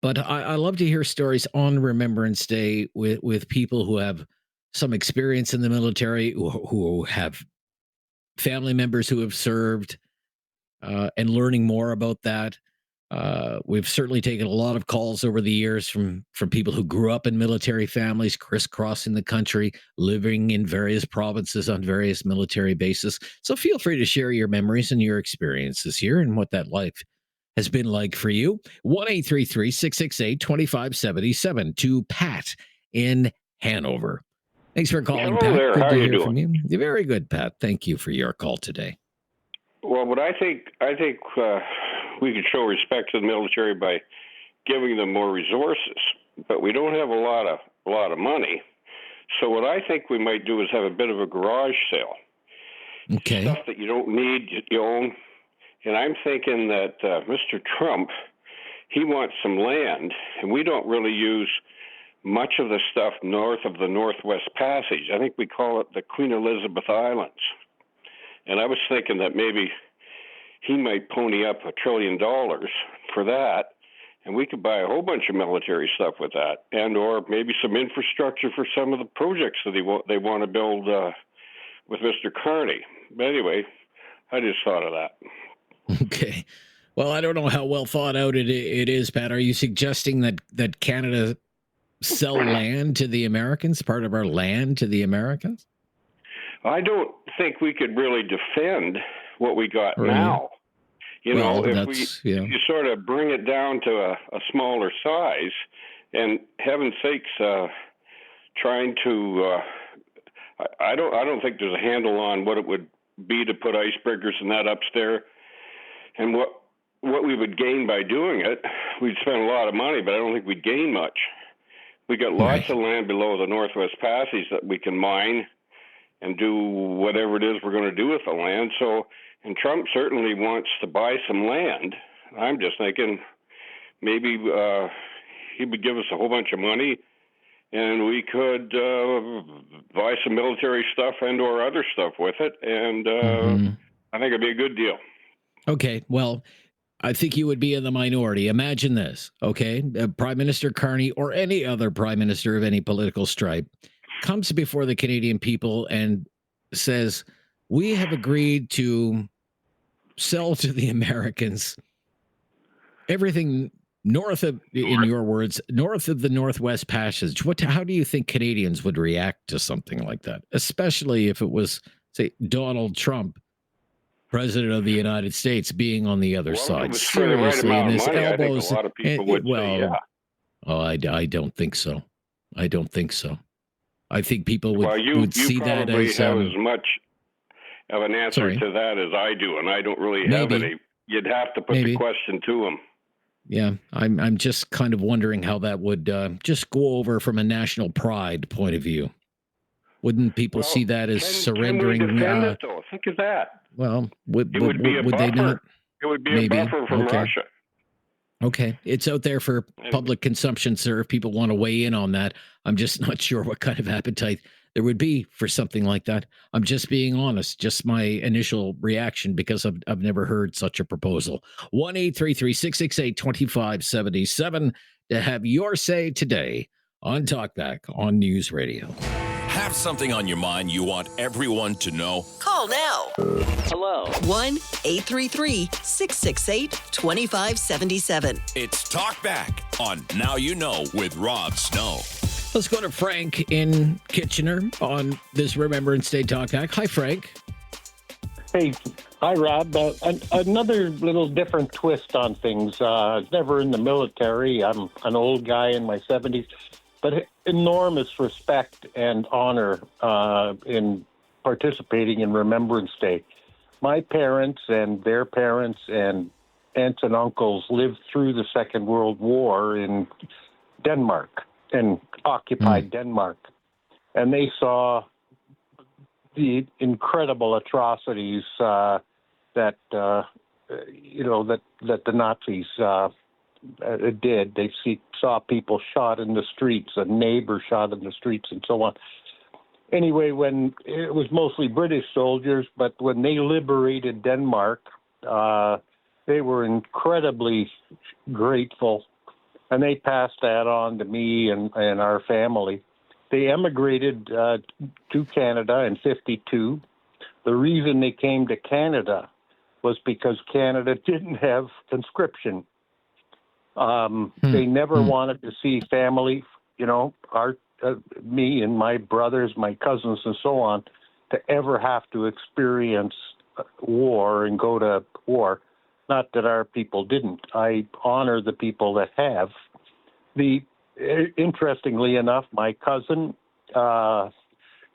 But I love to hear stories on Remembrance Day with people who have some experience in the military, who have family members who have served, and learning more about that. We've certainly taken a lot of calls over the years from people who grew up in military families, crisscrossing the country, living in various provinces on various military bases. So feel free to share your memories and your experiences here and what that life has been like for you. 1-833-668-2577 to Pat in Hanover. Thanks for calling, Hello Pat. there. Good How to are you hear doing? from you. You're very good, Pat. Thank you for your call today. Well, but I think we could show respect to the military by giving them more resources, but we don't have a lot of money. So what I think we might do is have a bit of a garage sale. Okay. Stuff that you don't need, you own. And I'm thinking that Mr. Trump, he wants some land, and we don't really use much of the stuff north of the Northwest Passage. I think we call it the Queen Elizabeth Islands. And I was thinking that maybe he might pony up $1 trillion for that, and we could buy a whole bunch of military stuff with that, and or maybe some infrastructure for some of the projects that they want to build with Mr. Carney. But anyway, I just thought of that. Okay. Well, I don't know how well thought out it is, Pat. Are you suggesting that Canada sell land to the Americans, part of our land to the Americans? I don't think we could really defend what we got now. You know, if you sort of bring it down to a smaller size, and heaven's sakes, trying to, I don't think there's a handle on what it would be to put icebreakers and that upstairs, and what we would gain by doing it. We'd spend a lot of money, but I don't think we'd gain much. We got lots of land below the Northwest Passage that we can mine and do whatever it is we're going to do with the land. So, and Trump certainly wants to buy some land. I'm just thinking maybe he would give us a whole bunch of money, and we could buy some military stuff and or other stuff with it. And I think it'd be a good deal. Okay, well, I think you would be in the minority. Imagine this, okay? Prime Minister Carney or any other prime minister of any political stripe comes before the Canadian people and says, we have agreed to sell to the Americans everything north of, in your words, north of the Northwest Passage. How do you think Canadians would react to something like that? Especially if it was, say, Donald Trump, President of the United States, being on the other side. Seriously, in his elbows. I think a lot of people would say, yeah. Oh, I don't think so. I don't think so. I think people would see that as... You probably have as much of an answer to that as I do, and I don't really have any. You'd have to put the question to him. Yeah, I'm just kind of wondering how that would just go over from a national pride point of view. Wouldn't people see that as surrendering? Can we defend it, though? Think of that. Well, would buffer. They not? It would be a buffer from Russia. Okay, it's out there for public consumption, sir. If people want to weigh in on that, I'm just not sure what kind of appetite there would be for something like that. I'm just being honest, just my initial reaction, because I've never heard such a proposal. 1-833-668-2577 to have your say today on Talkback on News Radio. Have something on your mind you want everyone to know? Call now. Hello. 1-833-668-2577. It's Talkback on Now You Know with Rob Snow. Let's go to Frank in Kitchener on this Remembrance Day Talkback. Hi, Frank. Hey. Hi, Rob. Another little different twist on things. I was never in the military. I'm an old guy in my 70s. But enormous respect and honor in participating in Remembrance Day. My parents and their parents and aunts and uncles lived through the Second World War in Denmark and occupied Denmark. And they saw the incredible atrocities that the Nazis did. They saw people shot in the streets, a neighbor shot in the streets, and so on. anyway, when it was mostly British soldiers, but when they liberated Denmark, they were incredibly grateful, and they passed that on to me and our family. They emigrated to Canada in 1952. The reason they came to Canada was because Canada didn't have conscription. They never wanted to see family, me and my brothers, my cousins, and so on, to ever have to experience war and go to war. Not that our people didn't. I honor the people that have. Interestingly enough, my cousin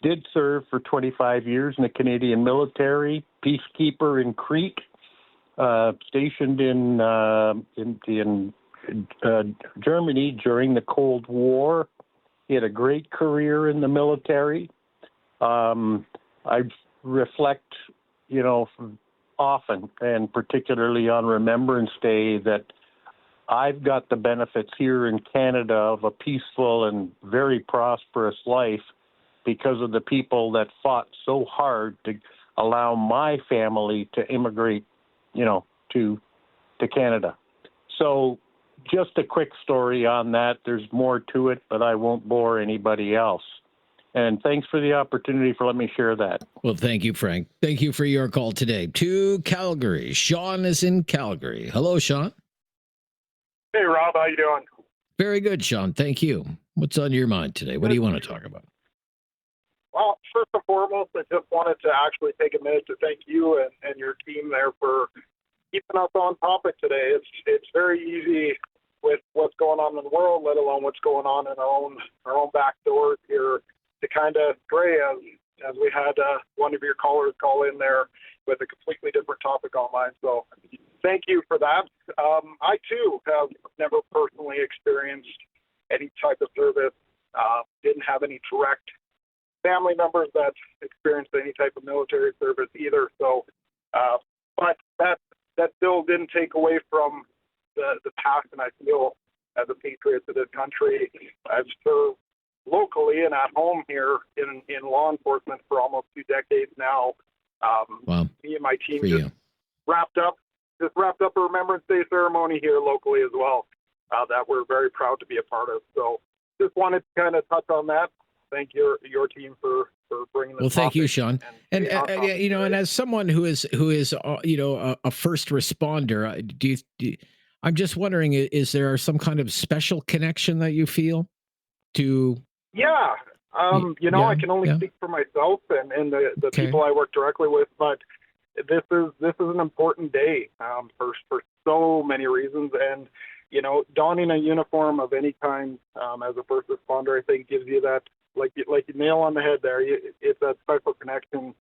did serve for 25 years in the Canadian military, peacekeeper in Crete, stationed in Germany during the Cold War. He had a great career in the military. I reflect, often, and particularly on Remembrance Day, that I've got the benefits here in Canada of a peaceful and very prosperous life because of the people that fought so hard to allow my family to immigrate, to Canada. So just a quick story on that. There's more to it, but I won't bore anybody else. And thanks for the opportunity for letting me share that. Well, thank you, Frank. Thank you for your call today. To Calgary. Sean is in Calgary. Hello, Sean. Hey, Rob. How you doing? Very good, Sean. Thank you. What's on your mind today? What do you want to talk about? Well, first and foremost, I just wanted to actually take a minute to thank you and your team there for keeping us on topic today. It's very easy with what's going on in the world, let alone what's going on in our own back doors here, to kind of stray as we had one of your callers call in there with a completely different topic online. So thank you for that. I, too, have never personally experienced any type of service, didn't have any direct family members that experienced any type of military service either. So, but that still didn't take away from the passion I feel as a patriot to this country. I've served locally and at home here in law enforcement for almost 2 decades now. Wow. Me and my team just wrapped up a Remembrance Day ceremony here locally as well, that we're very proud to be a part of. So just wanted to kind of touch on that. Thank your team for bringing this. Well, thank you, Sean. And and as someone who is a first responder, I'm just wondering, is there some kind of special connection that you feel to? Yeah. I can only speak for myself and the people I work directly with, but this is an important day for so many reasons. And, donning a uniform of any kind as a first responder, I think gives you that, like you nail on the head there. It's a special connection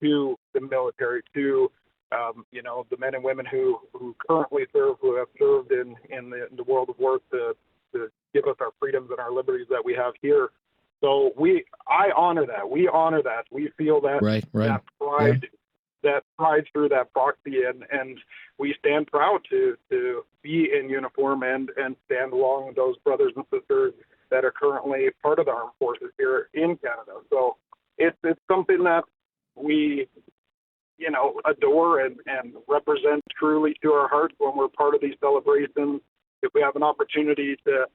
to the military, to the men and women who currently serve, who have served in the world of work to give us our freedoms and our liberties that we have here. So I honor that. We honor that. We feel that that pride, that pride through that proxy, and we stand proud to be in uniform and stand along those brothers and sisters that are currently part of the armed forces here in Canada. So it's something that we adore and represent truly to our hearts when we're part of these celebrations. If we have an opportunity to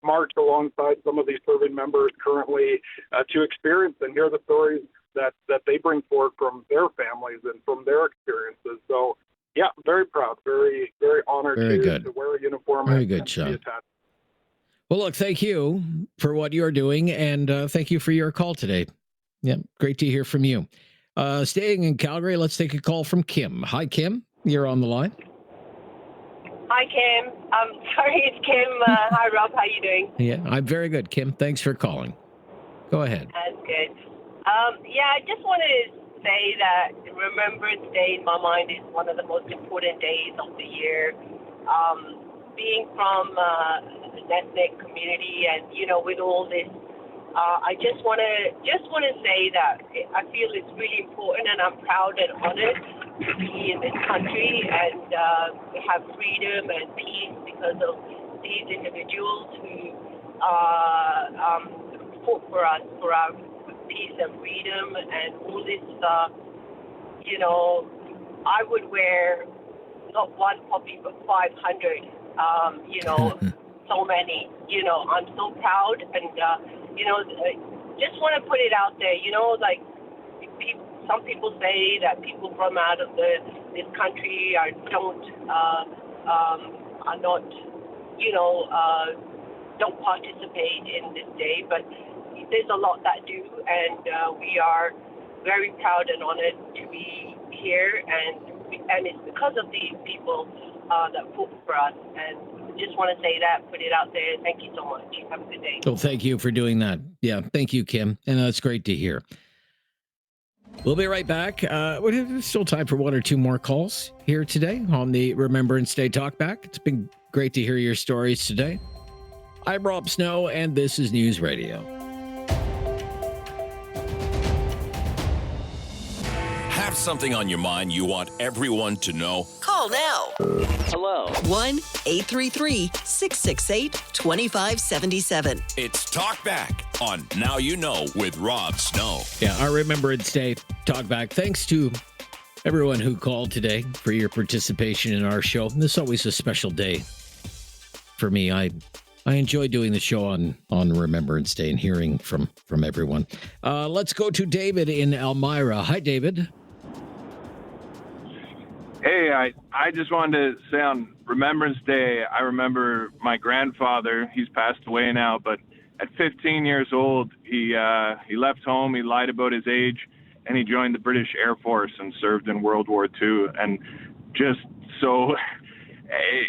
march alongside some of these serving members currently to experience and hear the stories that they bring forward from their families and from their experiences. So, yeah, very proud, very, very honored to wear a uniform. Very good, Sean. Well, look, thank you for what you're doing, and thank you for your call today. Yeah, great to hear from you. Staying in Calgary, let's take a call from Kim. Hi, Kim. You're on the line. Hi, Kim. Sorry, it's Kim. Hi, Rob. How you doing? Yeah, I'm very good, Kim. Thanks for calling. Go ahead. That's good. I just want to say that Remembrance Day, in my mind, is one of the most important days of the year. Being from the ethnic community, and with all this, I just want to say that I feel it's really important, and I'm proud and honored to be in this country, and we have freedom and peace because of these individuals who fought for us, for our peace and freedom and all this, you know, I would wear not one poppy but 500, you know, so many, you know, I'm so proud and, you know, just want to put it out there, you know, like some people say that people from out of this country are not, you know, don't participate in this day, but there's a lot that do, and we are very proud and honored to be here, and it's because of these people that fought for us, and just want to say that, put it out there. Thank you so much. Have a good day. Well, thank you for doing that. Yeah, thank you, Kim, and that's great to hear. We'll be right back. We have still time for one or two more calls here today on the Remembrance Day Talkback. It's been great to hear your stories today. I'm Rob Snow, and this is News Radio. Have something on your mind you want everyone to know? Call now. Hello. 1-833-668-2577. It's Talkback on Now You Know with Rob Snow. Yeah, our Remembrance Day Talkback. Thanks to everyone who called today for your participation in our show. This is always a special day for me. I enjoy doing the show on Remembrance Day and hearing from everyone. Let's go to David in Elmira. Hi, David. Hey, I just wanted to say on Remembrance Day, I remember my grandfather. He's passed away now, but at 15 years old, he left home. He lied about his age, and he joined the British Air Force and served in World War II. And just so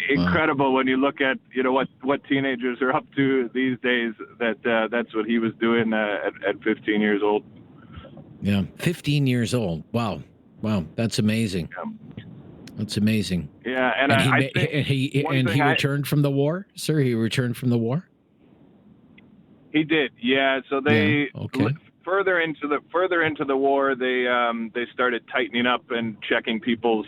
incredible when you look at, you know, what teenagers are up to these days. That's what he was doing at 15 years old. Yeah, 15 years old. Wow, that's amazing. Yeah. That's amazing. Yeah, and he returned from the war, sir. He returned from the war. He did. Yeah. So they further into the war, they started tightening up and checking people's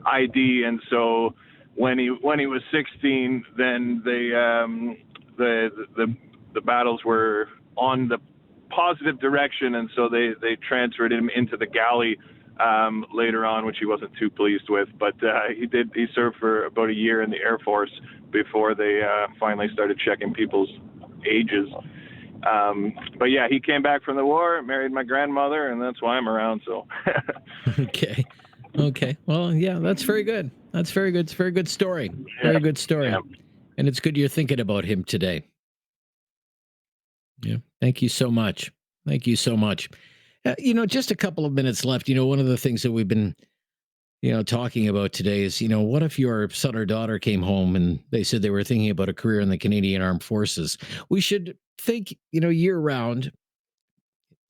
ID, and so when he was 16, then the battles were on the positive direction, and so they transferred him into the galley later on, which he wasn't too pleased with. But he served for about a year in the Air Force before they finally started checking people's ages. But yeah, he came back from the war, married my grandmother, and that's why I'm around. So. Okay. Well, yeah, that's very good. That's very good. It's a very good story. Very good story. Yeah. And it's good you're thinking about him today. Yeah. Thank you so much. Thank you so much. You know, just a couple of minutes left. You know, one of the things that we've been, you know, talking about today is, you know, what if your son or daughter came home and they said they were thinking about a career in the Canadian Armed Forces? We should think, you know, year round.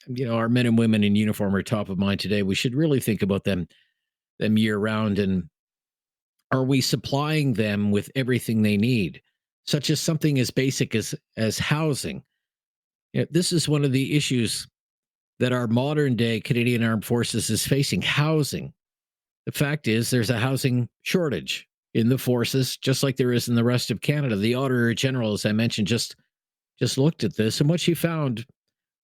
You know, our men and women in uniform are top of mind today. We should really think about them year round. And are we supplying them with everything they need, such as something as basic as housing? You know, this is one of the issues that our modern day Canadian Armed Forces is facing: housing. The fact is there's a housing shortage in the forces, just like there is in the rest of Canada. The Auditor General, as I mentioned, just looked at this, and what she found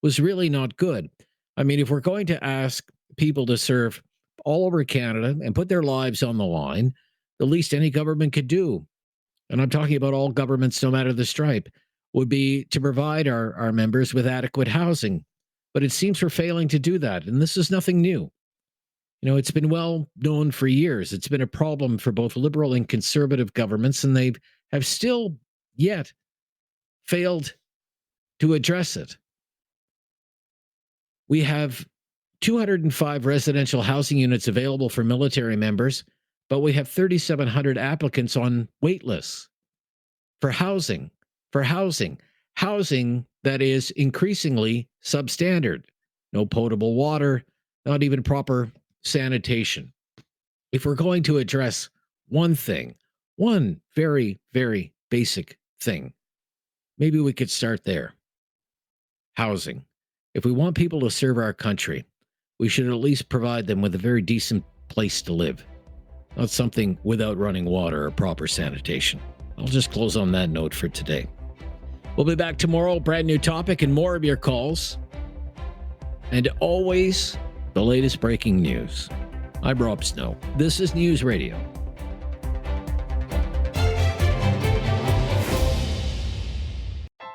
was really not good. I mean, if we're going to ask people to serve all over Canada and put their lives on the line, the least any government could do, and I'm talking about all governments, no matter the stripe, would be to provide our members with adequate housing. But it seems we're failing to do that. And this is nothing new. You know, it's been well known for years. It's been a problem for both liberal and conservative governments, and they have still yet failed to address it. We have 205 residential housing units available for military members, but we have 3,700 applicants on wait lists for housing. Housing that is increasingly substandard. No potable water, not even proper sanitation. If we're going to address one thing, one very, very basic thing, maybe we could start there. Housing. If we want people to serve our country, we should at least provide them with a very decent place to live. Not something without running water or proper sanitation. I'll just close on that note for today. We'll be back tomorrow, brand new topic and more of your calls. and always the latest breaking news. I'm Rob Snow. This is News Radio.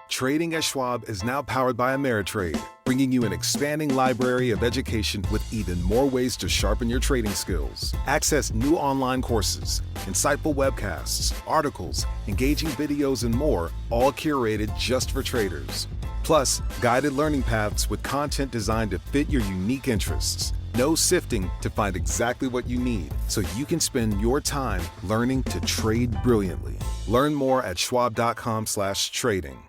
Trading at Schwab is now powered by Ameritrade, bringing you an expanding library of education with even more ways to sharpen your trading skills. Access new online courses, insightful webcasts, articles, engaging videos, and more, all curated just for traders. Plus, guided learning paths with content designed to fit your unique interests. No sifting to find exactly what you need, so you can spend your time learning to trade brilliantly. Learn more at schwab.com/trading.